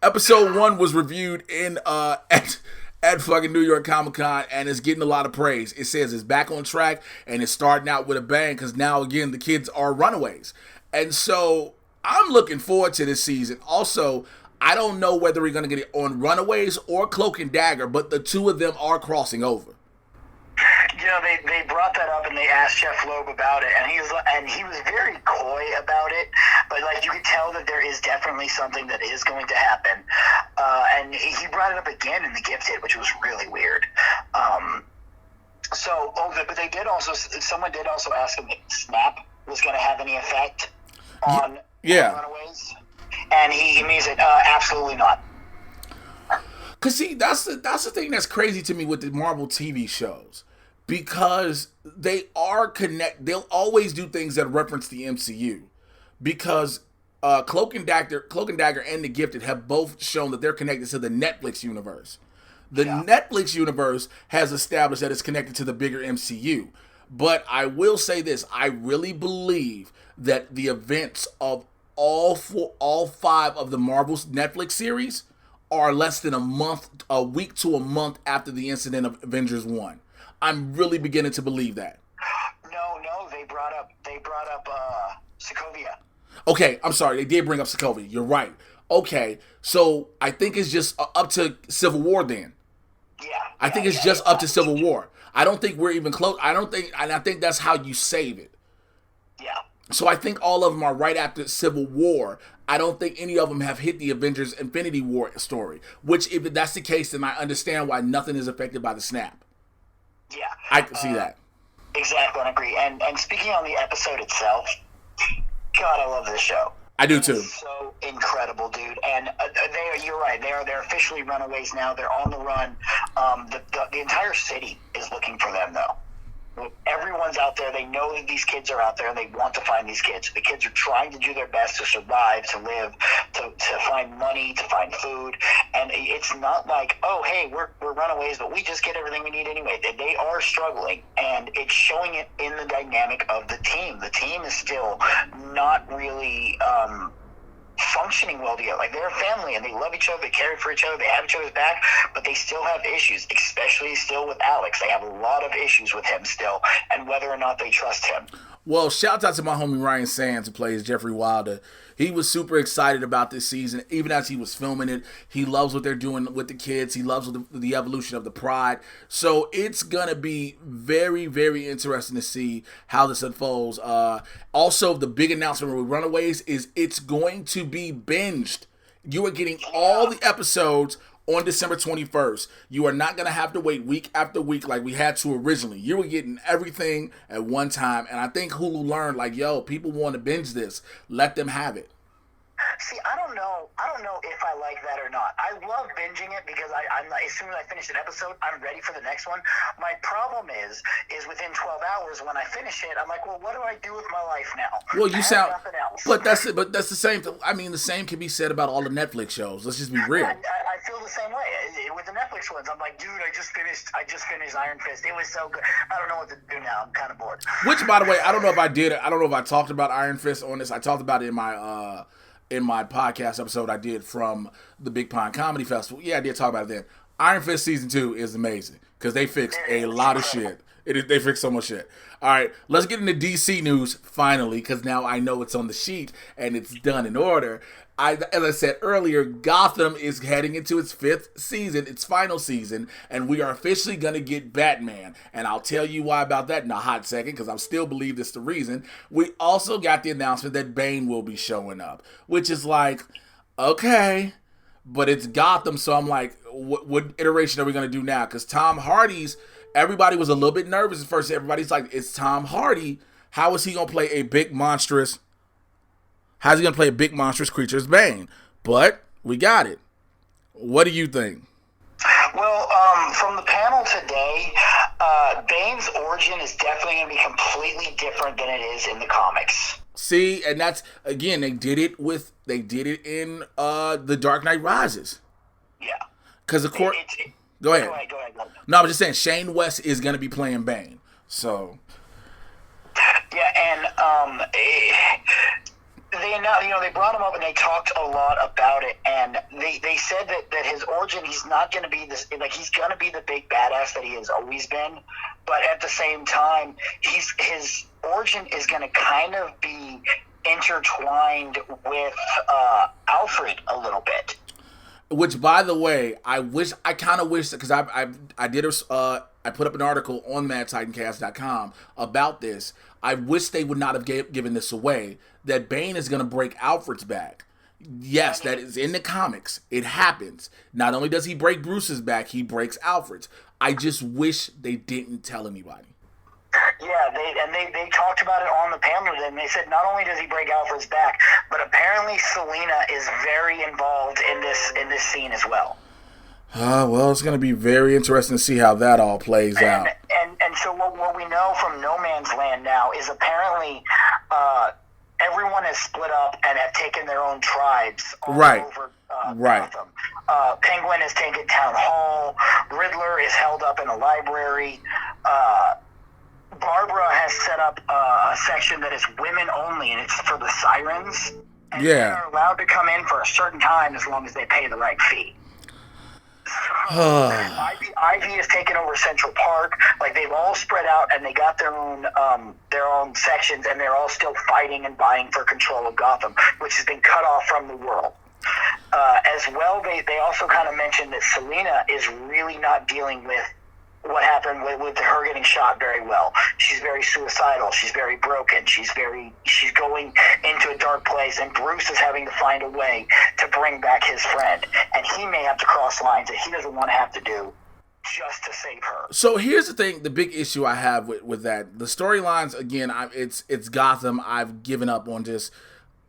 Episode 1 was reviewed at fucking New York Comic Con, and it's getting a lot of praise. It says it's back on track, and it's starting out with a bang, because now, again, the kids are runaways. And so I'm looking forward to this season. Also, I don't know whether we're going to get it on Runaways or Cloak and Dagger, but the two of them are crossing over. They brought that up and they asked Jeff Loeb about it, and he was very coy about it, but you could tell that there is definitely something that is going to happen. And he brought it up again in The Gifted, which was really weird. But someone did also ask him if Snap was going to have any effect on Runaways. And he means it, absolutely not. Cause see, that's the thing that's crazy to me with the Marvel TV shows, because they are they'll always do things that reference the MCU, because Cloak and Dagger and The Gifted have both shown that they're connected to the Netflix universe. The Netflix universe has established that it's connected to the bigger MCU. But I will say this, I really believe that the events of all 5 of the Marvel's Netflix series are less than a week to a month after the incident of Avengers 1. I'm really beginning to believe that. No, they brought up Sokovia. Okay, I'm sorry, they did bring up Sokovia. You're right. Okay, so I think it's just up to Civil War then. I think it's just up to Civil War. I don't think we're even close. I think that's how you save it. Yeah. So I think all of them are right after Civil War. I don't think any of them have hit the Avengers Infinity War story, which if that's the case, then I understand why nothing is affected by the snap. Yeah. I can see that. Exactly, I agree. And speaking on the episode itself, God, I love this show. I do too. It's so incredible, dude. And you're right. They're officially runaways now. They're on the run. The entire city is looking for them, though. Everyone's out there. They know that these kids are out there, and they want to find these kids. The kids are trying to do their best to survive, to live, to find money, to find food. And it's not like, oh, hey, we're runaways, but we just get everything we need anyway. They are struggling, and it's showing it in the dynamic of the team. The team is still not really functioning well together. Like, they're a family, and they love each other, they care for each other, they have each other's back, but they still have issues, especially still with Alex. They have a lot of issues with him still, and whether or not they trust him. Well, shout out to my homie Ryan Sands, who plays Jeffrey Wilder. He was super excited about this season, even as he was filming it. He loves what they're doing with the kids. He loves the evolution of the Pride. So it's going to be very, very interesting to see how this unfolds. Also, the big announcement with Runaways is it's going to be binged. You are getting all the episodes on December 21st. You are not going to have to wait week after week like we had to originally. You were getting everything at one time. And I think Hulu learned, like, yo, people want to binge this. Let them have it. See, I don't know if I like that or not. I love binging it because I'm like, as soon as I finish an episode, I'm ready for the next one. My problem is within 12 hours when I finish it, I'm like, well, what do I do with my life now? Well, you sound, nothing else. but that's the same. I mean, the same can be said about all the Netflix shows. Let's just be real. I feel the same way with the Netflix ones. I'm like, dude, I just finished Iron Fist. It was so good. I don't know what to do now. I'm kind of bored. Which, by the way, I don't know if I did it. I don't know if I talked about Iron Fist on this. I talked about it in my podcast episode I did from the Big Pine Comedy Festival. Yeah, I did talk about it then. Iron Fist Season 2 is amazing because they fixed a lot of shit. They fixed so much shit. All right, let's get into DC news finally, because now I know it's on the sheet and it's done in order. As I said earlier, Gotham is heading into its 5th season, its final season, and we are officially going to get Batman. And I'll tell you why about that in a hot second, because I still believe this is the reason. We also got the announcement that Bane will be showing up, which is like, okay, but it's Gotham, so I'm like, what iteration are we going to do now? Because Tom Hardy's, everybody was a little bit nervous at first. Everybody's like, it's Tom Hardy. How is he going to play a big monstrous... How's he going to play a big monstrous creature as Bane? But we got it. What do you think? Well, from the panel today, Bane's origin is definitely going to be completely different than it is in the comics. See, and that's, again, they did it in The Dark Knight Rises. Yeah. Because of course... Go ahead. Go ahead. No, I was just saying, Shane West is going to be playing Bane. So... Yeah, and they brought him up and they talked a lot about it, and they said that his origin, he's not going to be this, like, he's going to be the big badass that he has always been, but at the same time, his origin is going to kind of be intertwined with Alfred a little bit. Which, by the way, I kind of wish, because I put up an article on MadTitanCast.com about this. I wish they would not have given this away, that Bane is going to break Alfred's back. Yes, that is in the comics. It happens. Not only does he break Bruce's back, he breaks Alfred's. I just wish they didn't tell anybody. Yeah, they talked about it on the panel, and they said not only does he break Alfred's back, but apparently Selena is very involved in this scene as well. Well, it's going to be very interesting to see how that all plays out. And so what we know from No Man's Land now is apparently everyone has split up and have taken their own tribes all over Gotham. Penguin has taken Town Hall. Riddler is held up in a library. Barbara has set up a section that is women only, and it's for the sirens. And they're allowed to come in for a certain time as long as they pay the right fee. Ivy has taken over Central Park. Like, they've all spread out, and they got their own sections, and they're all still fighting and vying for control of Gotham, which has been cut off from the world. As well, they also kind of mentioned that Selena is really not dealing with what happened with her getting shot very well. She's very suicidal. She's very broken. She's going into a dark place, and Bruce is having to find a way to bring back his friend. And he may have to cross lines that he doesn't want to have to do just to save her. So here's the thing, the big issue I have with that. The storylines, again, it's Gotham. I've given up on just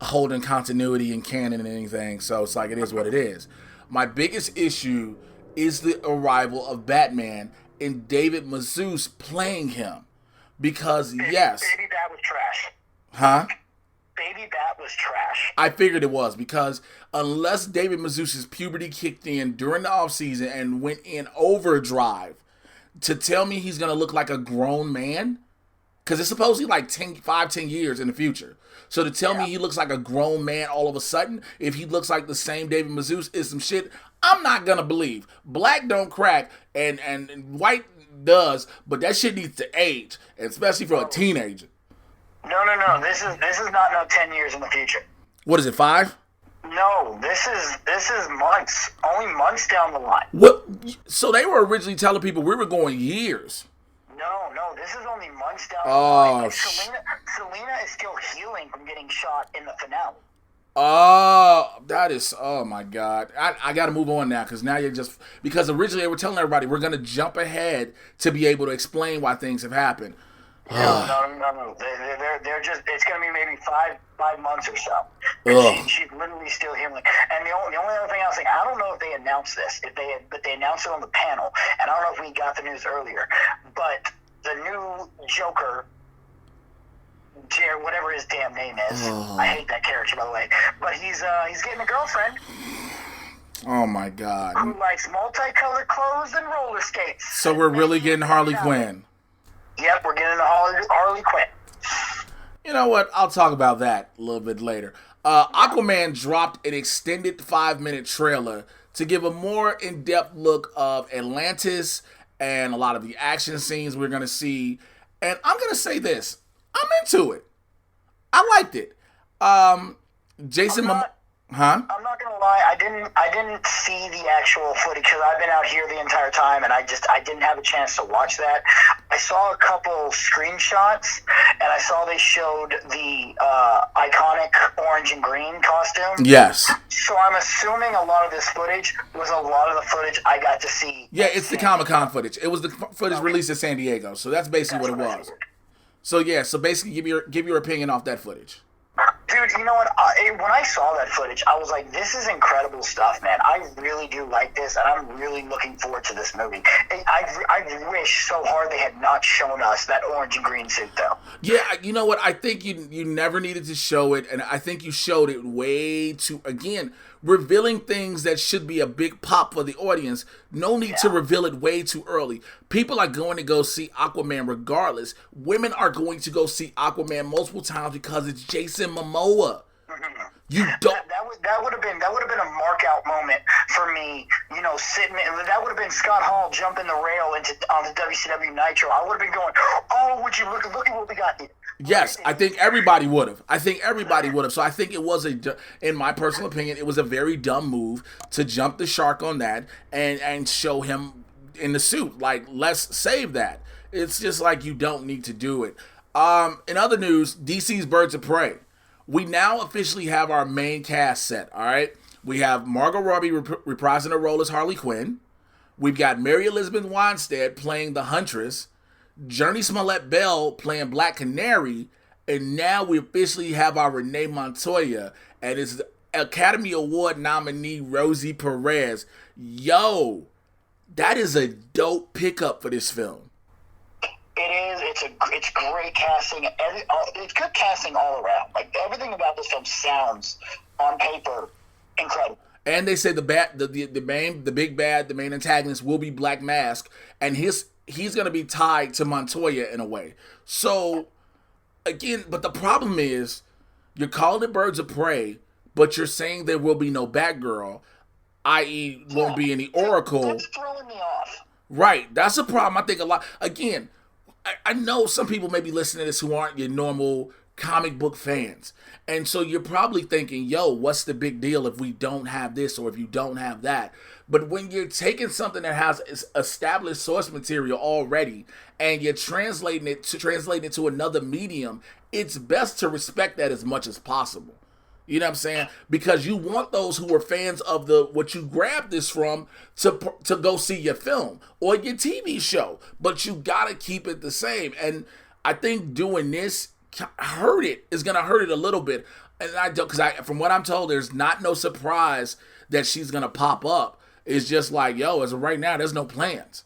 holding continuity and canon and anything, so it's like it is what it is. My biggest issue is the arrival of Batman and David Mazouz playing him. Because, yes. Baby Bat was trash. Huh? Baby Bat was trash. I figured it was, because unless David Mazouz's puberty kicked in during the offseason and went in overdrive to tell me he's going to look like a grown man, because it's supposedly like 5-10 years in the future. So to tell me he looks like a grown man all of a sudden, if he looks like the same David Mazouz, is some shit I'm not going to believe. Black don't crack, and white does, but that shit needs to age, especially for a teenager. No. This is not 10 years in the future. What is it, 5? No, this is months. Only months down the line. What? So they were originally telling people we were going years. No, this is only months down the line. Like, Selena is still healing from getting shot in the finale. Oh my God. I got to move on now, because now because originally they were telling everybody we're going to jump ahead to be able to explain why things have happened. No. They're just, it's going to be maybe five months or so. She's literally still healing. And the only other thing I was saying, I don't know if they announced this, but they announced it on the panel, and I don't know if we got the news earlier, but the new Joker, whatever his damn name is, I hate that character, by the way, but he's getting a girlfriend. Oh my God. Who likes multicolored clothes and roller skates. So we're really getting Harley Quinn. Yep, we're getting a Harley Quinn. You know what? I'll talk about that a little bit later. Aquaman dropped an extended 5-minute trailer to give a more in-depth look of Atlantis and a lot of the action scenes we're going to see. And I'm going to say this. I'm into it. I liked it. Jason I'm not gonna lie, I didn't see the actual footage because I've been out here the entire time, and I didn't have a chance to watch that. I saw a couple screenshots, and I saw they showed the iconic orange and green costume. Yes. So I'm assuming a lot of this footage was a lot of the footage I got to see. Yeah, it's the Comic-Con footage. It was the footage released in San Diego, so that's basically what it was. So yeah, so basically give your opinion off that footage. Dude, you know what? When I saw that footage, I was like, this is incredible stuff, man. I really do like this, and I'm really looking forward to this movie. I wish so hard they had not shown us that orange and green suit, though. Yeah, you know what? I think you never needed to show it, and I think you showed it way too, again, revealing things that should be a big pop for the audience. No need to reveal it way too early. People are going to go see Aquaman regardless. Women are going to go see Aquaman multiple times because it's Jason Momoa. You don't. That would have been a mark out moment for me. You know, sitting. That would have been Scott Hall jumping the rail onto WCW Nitro. I would have been going, "Oh, would you look at what we got here?" Yes, I think everybody would have. So I think it was in my personal opinion, it was a very dumb move to jump the shark on that and show him in the suit. Like, let's save that. It's just like you don't need to do it. In other news, DC's Birds of Prey. We now officially have our main cast set, all right? We have Margot Robbie reprising her role as Harley Quinn. We've got Mary Elizabeth Winstead playing the Huntress. Journey Smollett Bell playing Black Canary, and now we officially have our Renee Montoya, and it's the Academy Award nominee Rosie Perez. Yo, that is a dope pickup for this film. It is. It's great casting. It's good casting all around. Like, everything about this film sounds, on paper, incredible. And they say the big bad, the main antagonist will be Black Mask, and he's gonna be tied to Montoya in a way. So again, but the problem is, you're calling it Birds of Prey, but you're saying there will be no Batgirl, i.e., won't be any Oracle. That's throwing me off. Right, that's a problem. I think a lot. Again, I know some people may be listening to this who aren't your normal comic book fans. And so you're probably thinking, yo, what's the big deal if we don't have this or if you don't have that? But when you're taking something that has established source material already and you're translating it to another medium, it's best to respect that as much as possible. You know what I'm saying? Because you want those who are fans of what you grabbed this from to go see your film or your TV show. But you got to keep it the same. And I think doing this is going to hurt it a little bit. And I don't, because from what I'm told, there's no surprise that she's going to pop up. It's just like, yo, as of right now, there's no plans.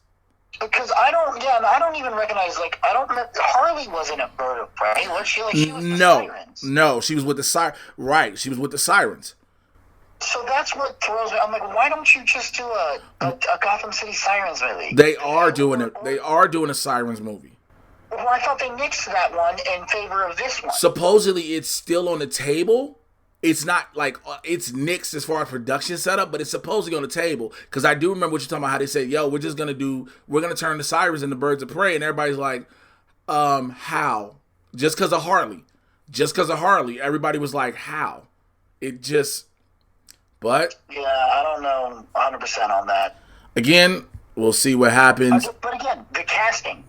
Because I don't even recognize, Harley wasn't a bird of prey, was she? She was the Sirens. No, she was with the Right, she was with the Sirens. So that's what throws me. I'm like, why don't you just do a Gotham City Sirens movie? They are doing it. They are doing a Sirens movie. Well, I thought they nixed that one in favor of this one. Supposedly, it's still on the table. It's not it's nixed as far as production setup, but it's supposedly on the table. Because I do remember what you're talking about, how they said, yo, we're going to turn the Sirens into Birds of Prey. And everybody's like, how? Just because of Harley. Everybody was like, how? But. Yeah, I don't know 100% on that. Again, we'll see what happens. But again, the casting.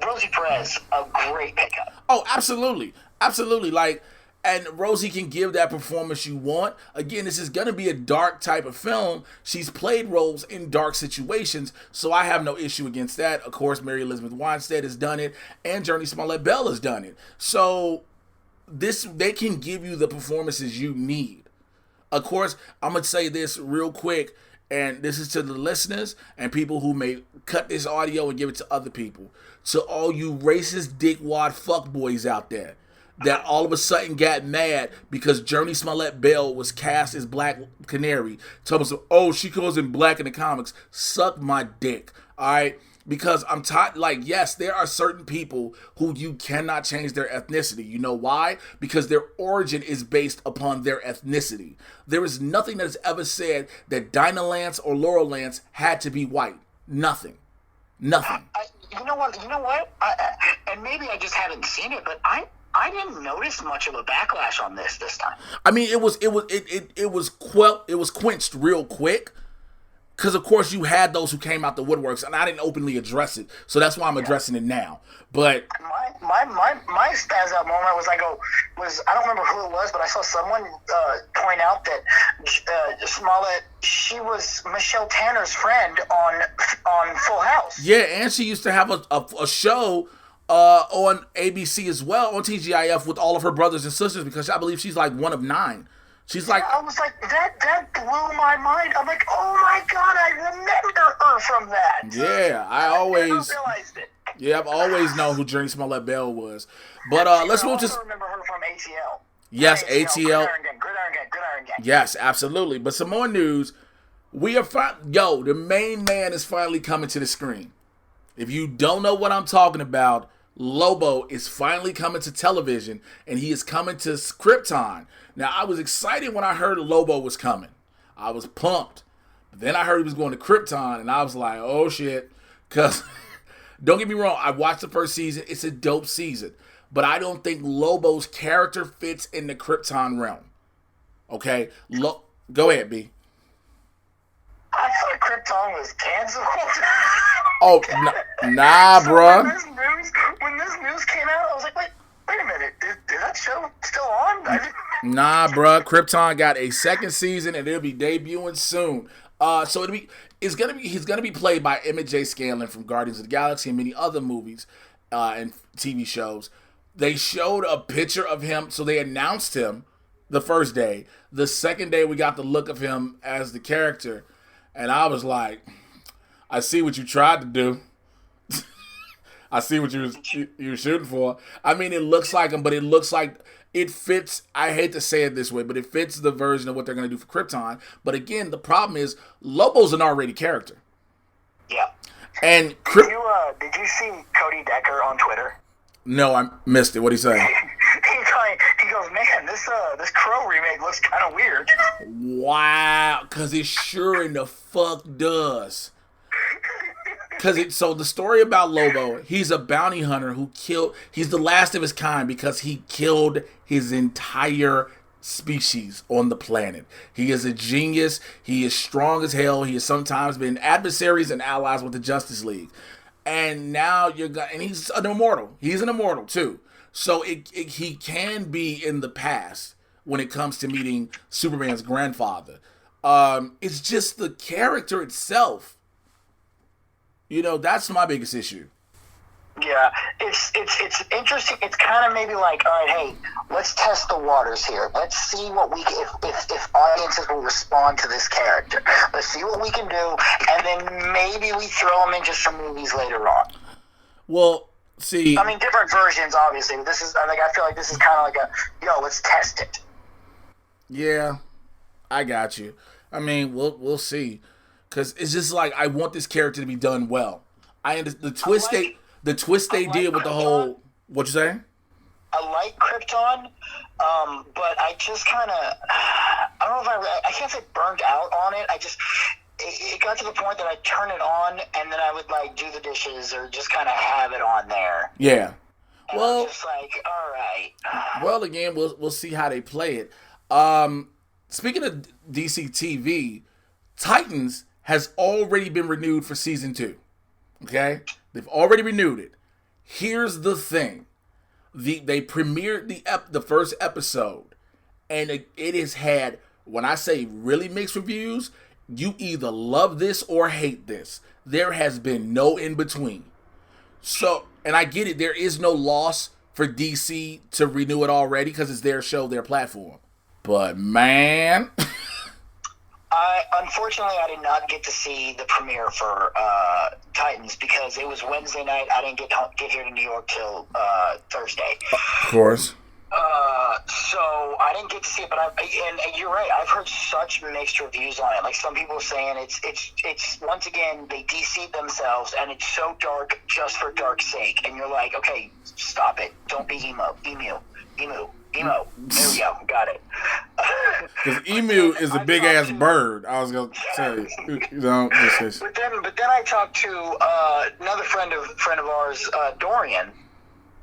Rosie Perez, a great pickup. Oh, absolutely. Absolutely. And Rosie can give that performance you want. Again, this is going to be a dark type of film. She's played roles in dark situations, so I have no issue against that. Of course, Mary Elizabeth Winstead has done it, and Journey Smollett Bell has done it. So they can give you the performances you need. Of course, I'm going to say this real quick, and this is to the listeners and people who may cut this audio and give it to other people. To all you racist dickwad fuckboys out there that all of a sudden got mad because Journey Smollett Bell was cast as Black Canary. Told us, oh, she goes in black in the comics. Suck my dick, all right? Because I'm tired. Yes, there are certain people who you cannot change their ethnicity. You know why? Because their origin is based upon their ethnicity. There is nothing that has ever said that Dinah Lance or Laurel Lance had to be white. Nothing. You know what? And maybe I just haven't seen it, but I didn't notice much of a backlash on this time. I mean, it was quenched real quick, because of course you had those who came out the woodworks, and I didn't openly address it, so that's why I'm addressing it now. But my spaz out moment was I don't remember who it was, but I saw someone point out that Smollett, she was Michelle Tanner's friend on Full House. Yeah, and she used to have a show on ABC as well, on TGIF, with all of her brothers and sisters, because I believe she's one of 9. She's I was like, that blew my mind. I'm like, oh my God, I remember her from that. Yeah, I always realized it. Yeah, I've always known who Journey Smollett Bell was. But let's move to. I also remember her from ATL. Yes, ATL. Gridiron Gang. Yes, absolutely. But some more news. The main man is finally coming to the screen. If you don't know what I'm talking about, Lobo is finally coming to television, and he is coming to Krypton. Now, I was excited when I heard Lobo was coming. I was pumped. But then I heard he was going to Krypton, and I was like, oh, shit. Because, don't get me wrong, I watched the first season. It's a dope season. But I don't think Lobo's character fits in the Krypton realm. Okay? Go ahead, B. I thought Krypton was canceled. Oh, nah, bruh. When this news came out, I was like, wait a minute. Is that show still on? Nah, bruh. Krypton got a second season, and it'll be debuting soon. So he's gonna be played by Emmett J. Scanlon from Guardians of the Galaxy and many other movies and TV shows. They showed a picture of him, so they announced him the first day. The second day, we got the look of him as the character, and I was like, I see what you tried to do. I see what you were shooting for. I mean, it looks like him, but it looks like it fits. I hate to say it this way, but it fits the version of what they're going to do for Krypton. But again, the problem is Lobo's an already character. Yeah. And Did you see Cody Decker on Twitter? No, I missed it. What'd he say? He goes, man, this Crow remake looks kind of weird. Wow, because it sure in the fuck does. So the story about Lobo, he's a bounty hunter he's the last of his kind because he killed his entire species on the planet. He is a genius. He is strong as hell. He has sometimes been adversaries and allies with the Justice League. And now and he's an immortal. He's an immortal too. So he can be in the past when it comes to meeting Superman's grandfather. It's just the character itself. That's my biggest issue. Yeah, it's interesting. It's kind of maybe like, all right, hey, let's test the waters here. Let's see what if audiences will respond to this character. Let's see what we can do, and then maybe we throw them into some movies later on. Well, see, I mean, different versions, obviously. But I feel like this is kind of like let's test it. Yeah, I got you. I mean, we'll see, because it's just like I want this character to be done well. The twist they did with the whole. What you say? I like Krypton, but I just kind of, I don't know if I can't say burnt out on it. It got to the point that I turn it on and then I would do the dishes or just kind of have it on there. Yeah. And I'm just like, all right. Well, again, we'll see how they play it. Speaking of DC TV, Titans has already been renewed for season 2. Okay, they've already renewed it. Here's the thing: they premiered the first episode, and it has had, when I say really mixed reviews, you either love this or hate this. There has been no in between. So, and I get it, there is no loss for DC to renew it already because it's their show, their platform. But man. Unfortunately, I did not get to see the premiere for Titans because it was Wednesday night. I didn't get here to New York till Thursday. Of course. So I didn't get to see it, but and you're right. I've heard such mixed reviews on it. Like some people saying it's once again they deceived themselves, and it's so dark just for dark's sake. And you're like, okay, stop it. Don't be emo. There we go. Got it. Because emu is a big ass bird. I was gonna say, But then I talked to another friend of ours, Dorian.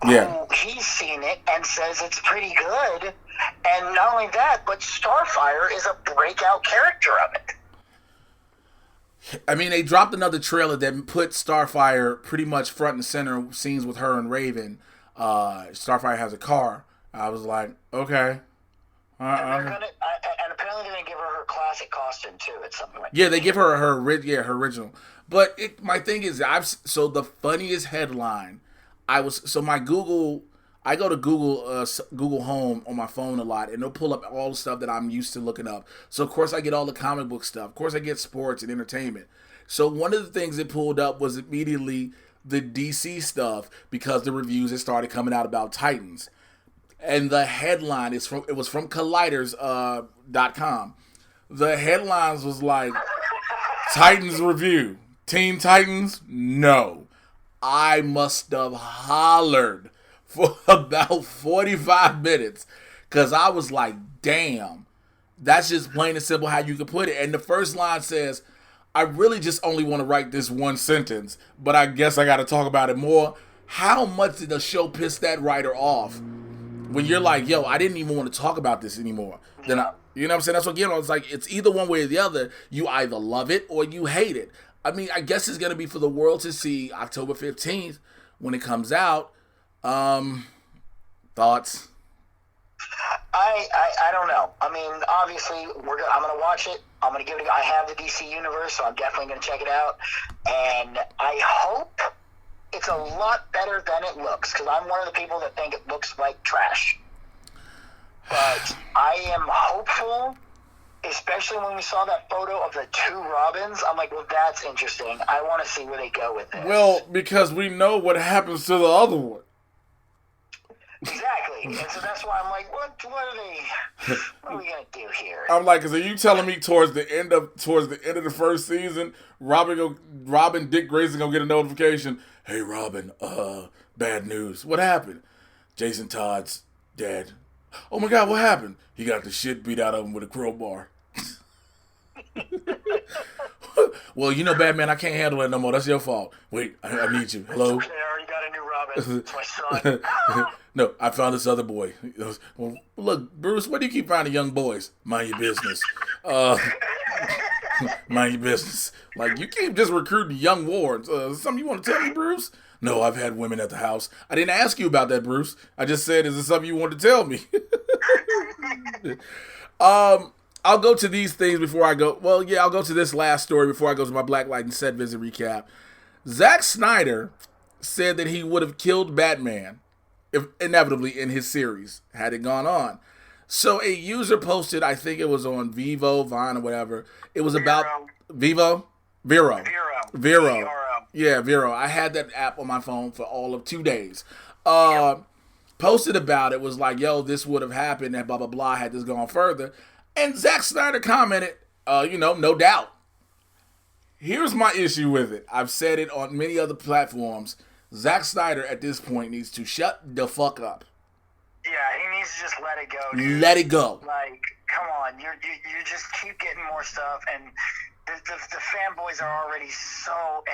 Yeah. He's seen it and says it's pretty good. And not only that, but Starfire is a breakout character of it. I mean, they dropped another trailer that put Starfire pretty much front and center. Scenes with her and Raven. Starfire has a car. I was like, okay. And apparently they're going to give her classic costume, too, at some point. Yeah, they give her original. But my thing is, so the funniest headline, I go to Google Home on my phone a lot, and they'll pull up all the stuff that I'm used to looking up. So, of course, I get all the comic book stuff. Of course, I get sports and entertainment. So, one of the things it pulled up was immediately the DC stuff because the reviews had started coming out about Titans. And the headline was from Colliders.com. The headlines was like, Titans review. Teen Titans? No. I must have hollered for about 45 minutes because I was like, damn. That's just plain and simple how you could put it. And the first line says, I really just only want to write this one sentence, but I guess I got to talk about it more. How much did the show piss that writer off? When you're like, yo, I didn't even want to talk about this anymore. Then you know what I'm saying? That's what, it's like, it's either one way or the other. You either love it or you hate it. I mean, I guess it's going to be for the world to see October 15th when it comes out. Thoughts? I don't know. I mean, obviously, I'm gonna watch it. I'm gonna give it. I have the DC universe, so I'm definitely gonna check it out. And I hope it's a lot better than it looks, because I'm one of the people that think it looks like trash. But I am hopeful, especially when we saw that photo of the two Robins. I'm like, well, that's interesting. I want to see where they go with this. Well, because we know what happens to the other one. Exactly, and so that's why I'm like, what are we gonna do here? I'm like, are you telling me towards the end of the first season, Robin Dick Grayson gonna get a notification? Hey, Robin, bad news. What happened? Jason Todd's dead. Oh my God, what happened? He got the shit beat out of him with a crowbar. Well, you know, Batman, I can't handle it no more. That's your fault. Wait, I need you. Hello? Okay, I already got a new Robin. It's my son. No, I found this other boy. He goes, well, look, Bruce, why do you keep finding young boys? Mind your business. Mind your business. Like, you keep just recruiting young wards. Something you want to tell me, Bruce? No, I've had women at the house. I didn't ask you about that, Bruce. I just said, is this something you want to tell me? I'll go to these things before I go. Well, yeah, I'll go to this last story before I go to my Black Lightning set visit recap. Zack Snyder said that he would have killed Batman, if inevitably, in his series, had it gone on. So a user posted, I think it was on Vine or whatever. It was about Vero. Yeah, Vero. I had that app on my phone for all of 2 days. Posted about it, was like, yo, this would have happened and blah, blah, blah, had this gone further. And Zack Snyder commented, no doubt. Here's my issue with it. I've said it on many other platforms. Zack Snyder at this point needs to shut the fuck up. Yeah, he needs to just let it go, dude. Let it go. Like, come on. You just keep getting more stuff, and the fanboys are already so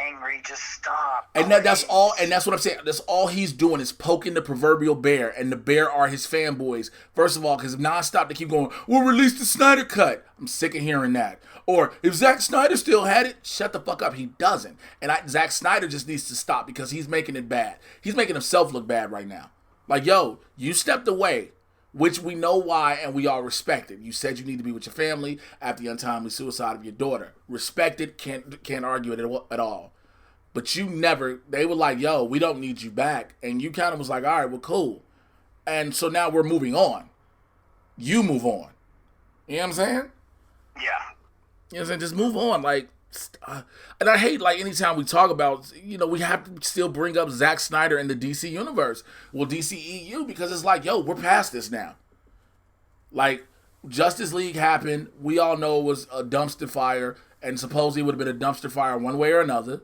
angry. Just stop. And that's all. And that's what I'm saying. That's all he's doing is poking the proverbial bear, and the bear are his fanboys. First of all, because nonstop they keep going, we'll release the Snyder cut. I'm sick of hearing that. Or if Zack Snyder still had it, shut the fuck up. He doesn't. And Zack Snyder just needs to stop because he's making it bad. He's making himself look bad right now. Like, yo, you stepped away, which we know why and we all respect it. You said you need to be with your family after the untimely suicide of your daughter. Respect it, can't argue it at all. But you never, they were like, yo, we don't need you back. And you kind of was like, all right, well, cool. And so now we're moving on. You move on. You know what I'm saying? Yeah. You know what I'm saying? Just move on. Like, and I hate, like, anytime we talk about, we have to still bring up Zack Snyder and the DC universe. Well, DCEU, because it's like, yo, we're past this now. Like, Justice League happened. We all know it was a dumpster fire, and supposedly it would have been a dumpster fire one way or another.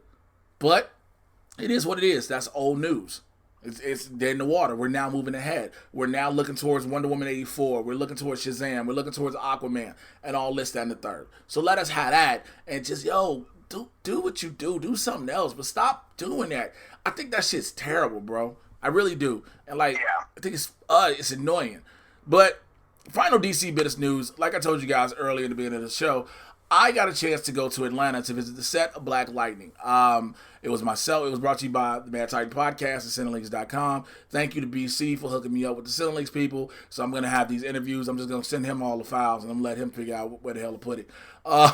But it is what it is. That's old news. It's dead in the water. We're now moving ahead. We're now looking towards Wonder Woman 84. We're looking towards Shazam. We're looking towards Aquaman and all this, that, and the third. So let us have that and just, yo, do what you do. Do something else, but stop doing that. I think that shit's terrible, bro. I really do. And, like, I think it's annoying. But final DC bit of news, like I told you guys earlier in the beginning of the show, I got a chance to go to Atlanta to visit the set of Black Lightning. It was myself. It was brought to you by the Mad Titan Podcast at Cinelinx.com. Thank you to BC for hooking me up with the Cinelinx people. So I'm going to have these interviews. I'm just going to send him all the files, and I'm going to let him figure out where the hell to put it. I'm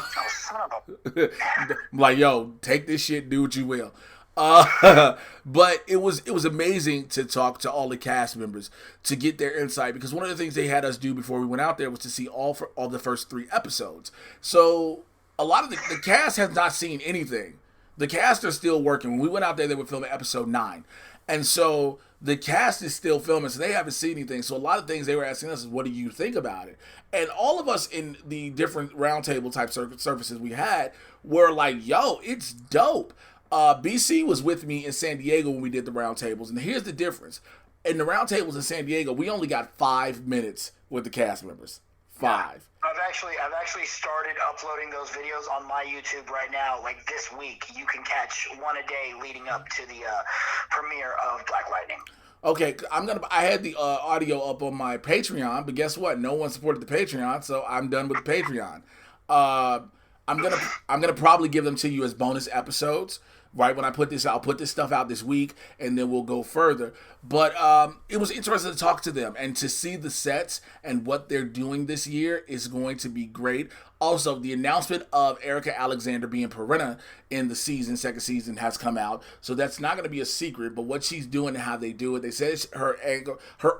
like, yo, take this shit, do what you will. But it was amazing to talk to all the cast members to get their insight, because one of the things they had us do before we went out there was to see all the first 3 episodes. So a lot of the cast has not seen anything. The cast are still working. When we went out there, they were filming episode 9. And so the cast is still filming, so they haven't seen anything. So a lot of things they were asking us is, what do you think about it? And all of us in the different roundtable type services we had were like, yo, it's dope. BC was with me in San Diego when we did the roundtables, and here's the difference. In the roundtables in San Diego, we only got 5 minutes with the cast members. 5. I've actually started uploading those videos on my YouTube right now. Like this week, you can catch one a day leading up to the premiere of Black Lightning. Okay, I had the audio up on my Patreon, but guess what? No one supported the Patreon, so I'm done with the Patreon. I'm gonna probably give them to you as bonus episodes, right when I put this out. I'll put this stuff out this week, and then we'll go further. But it was interesting to talk to them and to see the sets and what they're doing this year is going to be great. Also, the announcement of Erica Alexander being Perina in the second season has come out, so that's not going to be a secret. But what she's doing and how they do it, they said her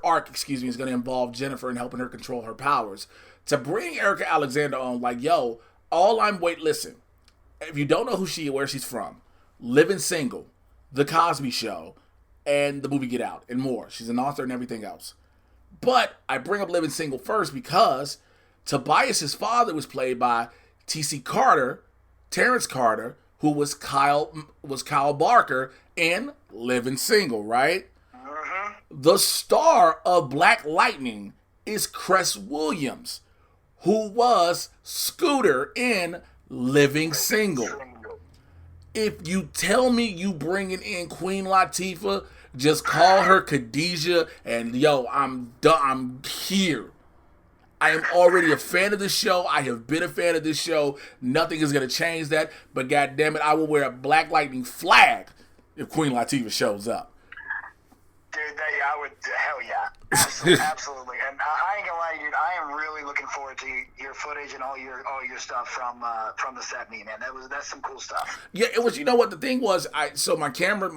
arc, is going to involve Jennifer and helping her control her powers. To bring Erica Alexander on, like, yo, listen, if you don't know who she is, where she's from, Living Single, The Cosby Show, and the movie Get Out, and more. She's an author and everything else. But I bring up Living Single first because Tobias's father was played by T.C. Carter, Terrence Carter, who was Kyle Barker in Living Single, right? Uh-huh. The star of Black Lightning is Cress Williams, who was Scooter in Living Single. If you tell me you bringing in Queen Latifah, just call her Khadijah, and yo, I'm done. I'm here. I am already a fan of this show. I have been a fan of this show. Nothing is going to change that. But goddamn it, I will wear a Black Lightning flag if Queen Latifah shows up. Dude, I would, hell yeah. Absolutely. And I ain't gonna lie, dude, I am really looking forward to your footage and all your stuff from the set meet, man. That's some cool stuff. Yeah, it was, you know what, the thing was, my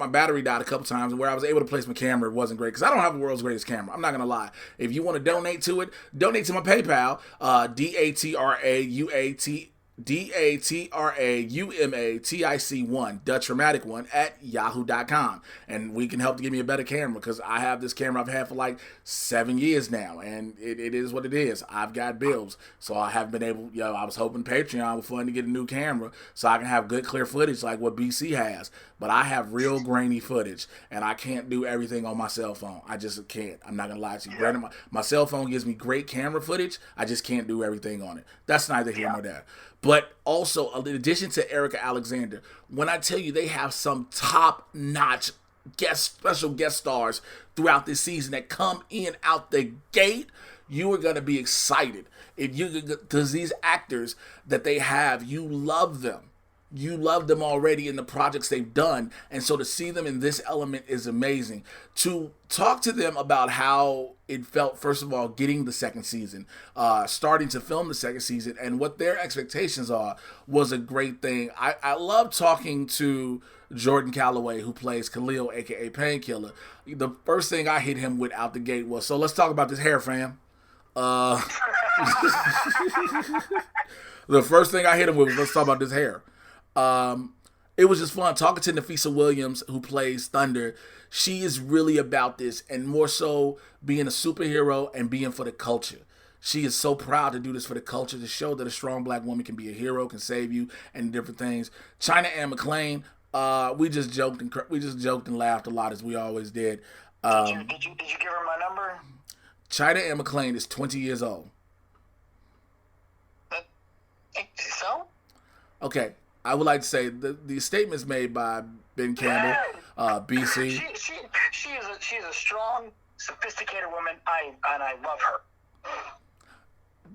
battery died a couple times, and where I was able to place my camera, it wasn't great, because I don't have the world's greatest camera. I'm not gonna lie. If you want to donate to it, donate to my PayPal, DATRAUMATIC1, Dutch Dramatic One, at yahoo.com. And we can help to give me a better camera, because I have this camera I've had for like 7 years now, and it is what it is. I've got bills, so I haven't been able, I was hoping Patreon would fund to get a new camera so I can have good clear footage like what BC has. But I have real grainy footage, and I can't do everything on my cell phone. I just can't. I'm not going to lie to you. Granted, my cell phone gives me great camera footage. I just can't do everything on it. That's neither here nor there. But also, in addition to Erica Alexander, when I tell you they have some top-notch special guest stars throughout this season that come in out the gate, you are going to be excited. Because these actors that they have, you love them. You love them already in the projects they've done. And so to see them in this element is amazing. To talk to them about how it felt, first of all, getting the second season, starting to film the second season, and what their expectations are was a great thing. I love talking to Jordan Calloway, who plays Khalil, a.k.a. Painkiller. The first thing I hit him with out the gate was, so let's talk about this hair, fam. The first thing I hit him with was, let's talk about this hair. It was just fun talking to Nafisa Williams, who plays Thunder. She is really about this, and more so being a superhero and being for the culture. She is so proud to do this for the culture, to show that a strong black woman can be a hero, can save you, and different things. China Ann McClain, we just joked and laughed a lot, as we always did. Did you give her my number? China Ann McClain is 20 years old. So? Okay. I would like to say the statements made by Ben Campbell, BC. She's a strong, sophisticated woman. I love her.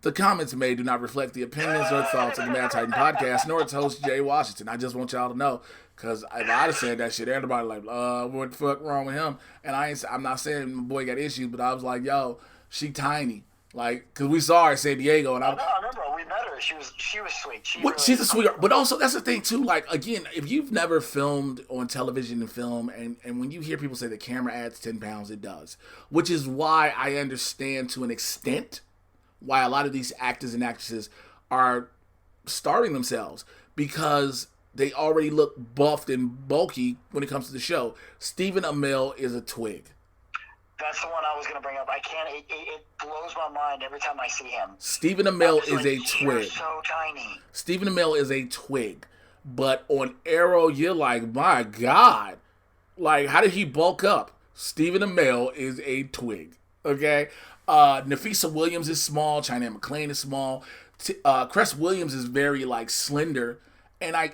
The comments made do not reflect the opinions or thoughts of the Mad Titan podcast, nor its host Jay Washington. I just want y'all to know, because if I'd have said that shit, everybody like, what the fuck wrong with him? And I'm not saying my boy got issues, but I was like, yo, she tiny. Like, cause we saw her in San Diego, and I remember we met her. She was sweet. She's a sweetheart. But also, that's the thing too. Like, again, if you've never filmed on television and film, and when you hear people say the camera adds 10 pounds, it does. Which is why I understand to an extent why a lot of these actors and actresses are starving themselves, because they already look buffed and bulky when it comes to the show. Stephen Amell is a twig. That's the one I was going to bring up. I can't. It blows my mind every time I see him. Stephen Amell is a twig. So tiny. Stephen Amell is a twig, but on Arrow, you're like, my God, like, how did he bulk up? Stephen Amell is a twig. Okay, Nafisa Williams is small. China McClain is small. Cress Williams is very like slender. And I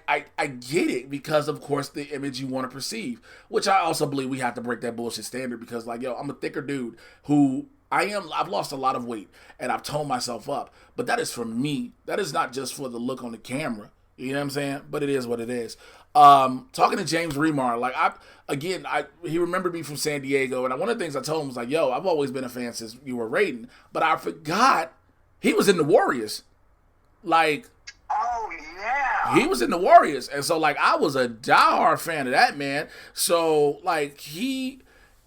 get it, because, of course, the image you want to perceive, which I also believe we have to break that bullshit standard, because, like, yo, I'm a thicker dude who I've lost a lot of weight, and I've toned myself up. But that is for me. That is not just for the look on the camera. You know what I'm saying? But it is what it is. Talking to James Remar, like he remembered me from San Diego, and one of the things I told him was like, yo, I've always been a fan since you were Raiden, but I forgot he was in the Warriors. Like, oh yeah, he was in the Warriors, and so like I was a diehard fan of that man. So like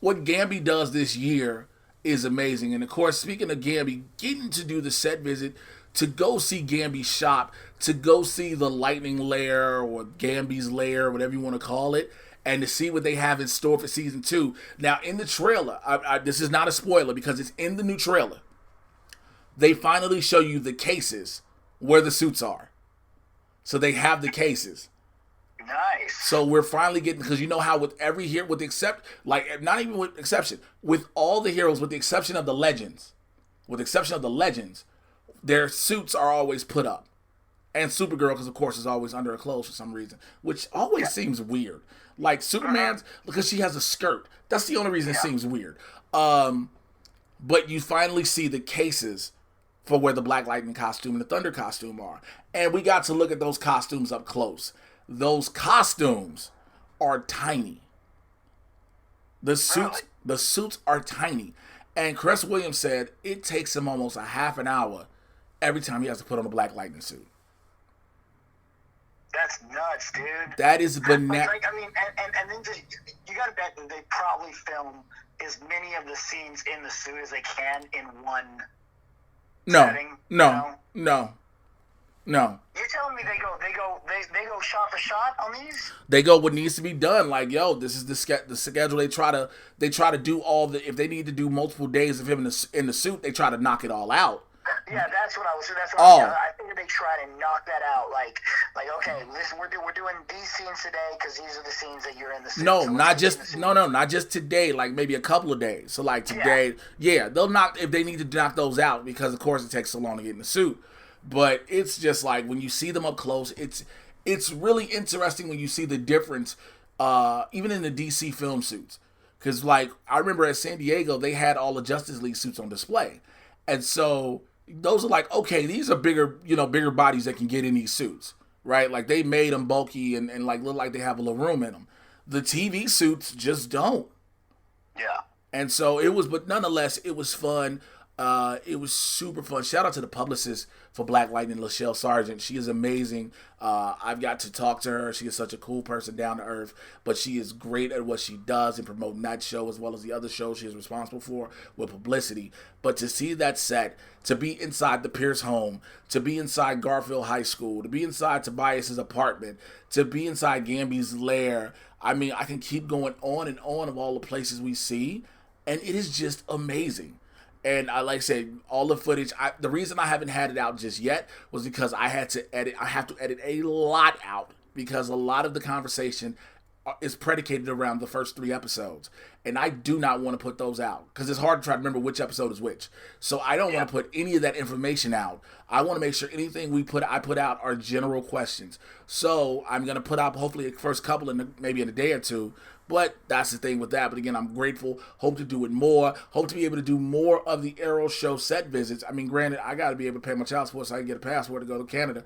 what Gamby does this year is amazing, and of course, speaking of Gamby, getting to do the set visit, to go see Gamby's shop, to go see the Lightning Lair or Gamby's Lair, whatever you want to call it, and to see what they have in store for season 2. Now, in the trailer, this is not a spoiler because it's in the new trailer. They finally show you the cases where the suits are. So they have the cases. Nice. So we're finally getting, because you know how with every hero, with the not even with exception, with all the heroes, with the exception of the legends, their suits are always put up. And Supergirl, because of course, is always under her clothes for some reason, which always seems weird. Like Superman's, because she has a skirt. That's the only reason it seems weird. But you finally see the cases for where the Black Lightning costume and the Thunder costume are. And we got to look at those costumes up close. Those costumes are tiny. The suits are tiny. And Chris Williams said it takes him almost a half an hour every time he has to put on a Black Lightning suit. That's nuts, dude. That is bananas. Like, I mean, and then just, you gotta bet that they probably film as many of the scenes in the suit as they can in one setting. No. You're telling me they go shot for shot on these? They go what needs to be done. Like, yo, this is the schedule. They try to do all the, if they need to do multiple days of him in the suit, they try to knock it all out. Yeah, that's what I was. I think they try to knock that out. Like okay, listen, we're doing these scenes today because these are the scenes that you're in the suit. No, not just today. Like maybe a couple of days. So like today, they'll knock if they need to knock those out because of course it takes so long to get in the suit. But it's just like when you see them up close, it's really interesting when you see the difference, even in the DC film suits. Because like I remember at San Diego, they had all the Justice League suits on display, and so those are like, okay, these are bigger bodies that can get in these suits, right? Like they made them bulky and like look like they have a little room in them. The TV suits just don't. Yeah. And so it was, but nonetheless, it was fun. It was super fun. Shout out to the publicist for Black Lightning, Lachelle Sargent. She is amazing. I've got to talk to her. She is such a cool person, down to earth, but she is great at what she does in promoting that show as well as the other shows she is responsible for with publicity. But to see that set, to be inside the Pierce home, to be inside Garfield High School, to be inside Tobias's apartment, to be inside Gamby's lair. I mean, I can keep going on and on of all the places we see, and it is just amazing. And I like I said, all the footage. The reason I haven't had it out just yet was because I have to edit a lot out because a lot of the conversation is predicated around the first 3 episodes, and I do not want to put those out because it's hard to try to remember which episode is which. So I don't want to put any of that information out. I want to make sure anything I put out are general questions. So I'm gonna put out hopefully the first couple maybe in a day or two. But that's the thing with that. But again, I'm grateful. Hope to do it more. Hope to be able to do more of the Arrow show set visits. I mean, granted, I got to be able to pay my child support so I can get a passport to go to Canada.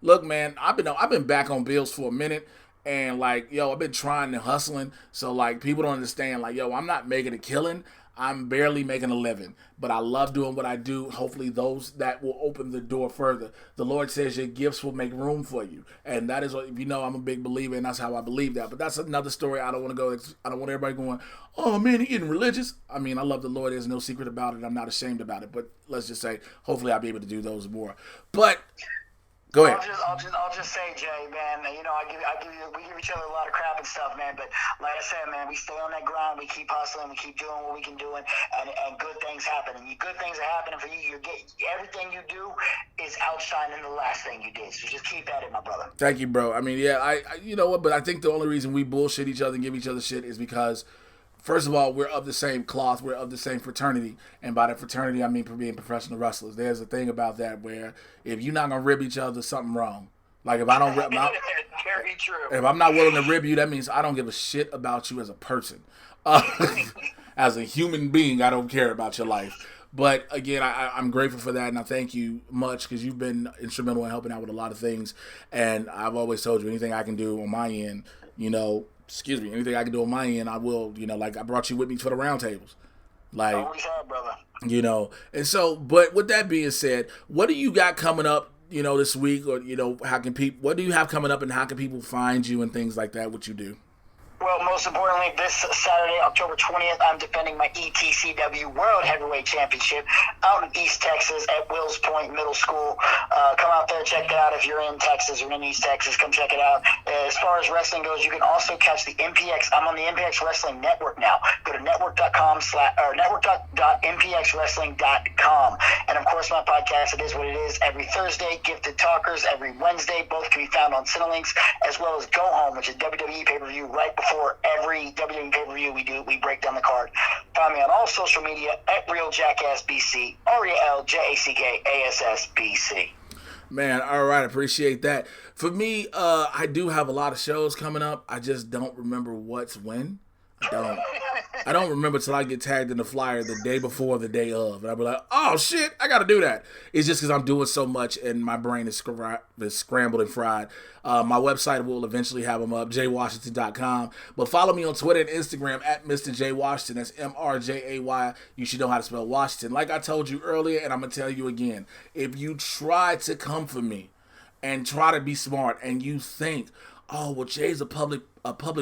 Look, man, I've been back on bills for a minute. And like, yo, I've been trying and hustling. So like, people don't understand. Like, yo, I'm not making a killing. I'm barely making a living, but I love doing what I do. Hopefully those that will open the door further. The Lord says your gifts will make room for you. And that is what, if you know, I'm a big believer and that's how I believe that. But that's another story. I don't want everybody going, oh man, he getting religious. I mean, I love the Lord. There's no secret about it. I'm not ashamed about it, but let's just say, hopefully I'll be able to do those more. But go ahead. I'll just say, Jay, man. You know, we give each other a lot of crap and stuff, man. But like I said, man, we stay on that grind. We keep hustling. We keep doing what we can do, and good things happen. And good things are happening for you. Everything you do is outshining the last thing you did. So just keep at it, my brother. Thank you, bro. I mean, yeah, I you know what? But I think the only reason we bullshit each other and give each other shit is because, first of all, we're of the same cloth. We're of the same fraternity. And by that fraternity, I mean for being professional wrestlers. There's a thing about that where if you're not going to rib each other, something wrong. Like if I don't rib, very true. If I'm not willing to rib you, that means I don't give a shit about you as a person. As a human being, I don't care about your life. But again, I'm grateful for that, and I thank you much because you've been instrumental in helping out with a lot of things. And I've always told you, anything I can do on my end, anything I can do on my end, I will. Like I brought you with me for the roundtables. Like, always have, brother. And so, but with that being said, what do you got coming up, this week, or what do you have coming up, and how can people find you and things like that? What you do? Well, most importantly, this Saturday, October 20th, I'm defending my ETCW World Heavyweight Championship out in East Texas at Wills Point Middle School. Come out there, check it out. If you're in Texas or in East Texas, come check it out. As far as wrestling goes, you can also catch the MPX. I'm on the MPX Wrestling Network now. Go to network.mpxwrestling.com. And, of course, my podcast, It Is What It Is, every Thursday. Gifted Talkers every Wednesday. Both can be found on Cinelinx, as well as Go Home, which is WWE pay-per-view right before every WWE pay-per-view we break down the card. Find me on all social media at Real Jackass BC, RealJackass BC. Man, all right, appreciate that. For me, I do have a lot of shows coming up. I just don't remember what's when. I don't remember till I get tagged in the flyer the day before, the day of, and I'll be like, "Oh shit, I got to do that." It's just because I'm doing so much and my brain is scrambled and fried. My website will eventually have them up, jwashington.com. But follow me on Twitter and Instagram at Mr. J Washington. That's MRJAY. You should know how to spell Washington. Like I told you earlier, and I'm gonna tell you again: if you try to come for me and try to be smart, and you think, "Oh, well, Jay's a public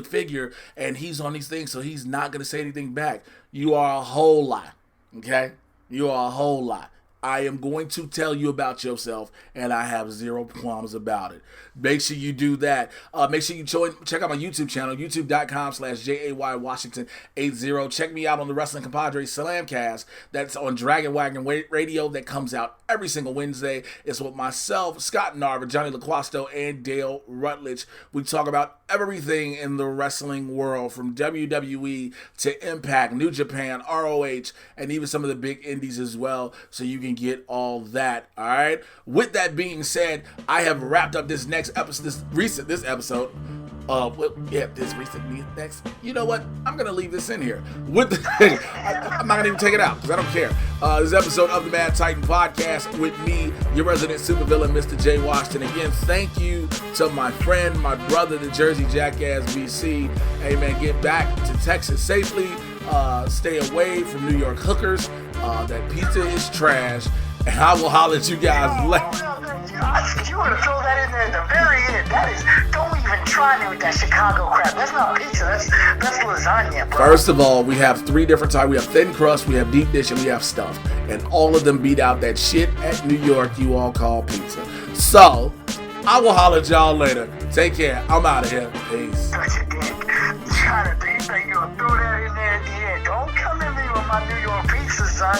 figure, and he's on these things, so he's not going to say anything back," you are a whole lie, okay? You are a whole lie. I am going to tell you about yourself, and I have zero qualms about it. Make sure you do that. Make sure you check out my YouTube channel, youtube.com/JAYWashington80. Check me out on the Wrestling Compadre Slamcast. That's on Dragon Wagon Radio. That comes out every single Wednesday. It's with myself, Scott Narver, Johnny LaQuasto, and Dale Rutledge. We talk about everything in the wrestling world, from WWE to Impact, New Japan, ROH, and even some of the big indies as well, so you can get all that. All right. With that being said, I have wrapped up this next episode. This episode. Next. You know what? I'm gonna leave this in here. I'm not gonna even take it out because I don't care. This episode of the Mad Titan Podcast with me, your resident supervillain, Mr. J Washington. Again, thank you to my friend, my brother, the Jersey Jackass BC. Hey man, get back to Texas safely. Stay away from New York hookers. That pizza is trash, and I will holler at you guys later. You want to throw that in there at the very end? That is, don't even try me with that Chicago crap. That's not pizza. That's lasagna, bro. First of all, we have 3 different types. We have thin crust, we have deep dish, and we have stuffed. And all of them beat out that shit at New York you all call pizza. So, I will holler at y'all later. Take care. I'm out of here. Peace. Such a dick. You think you'll throw that in there at the end? Don't come at me with my New York pizza, son.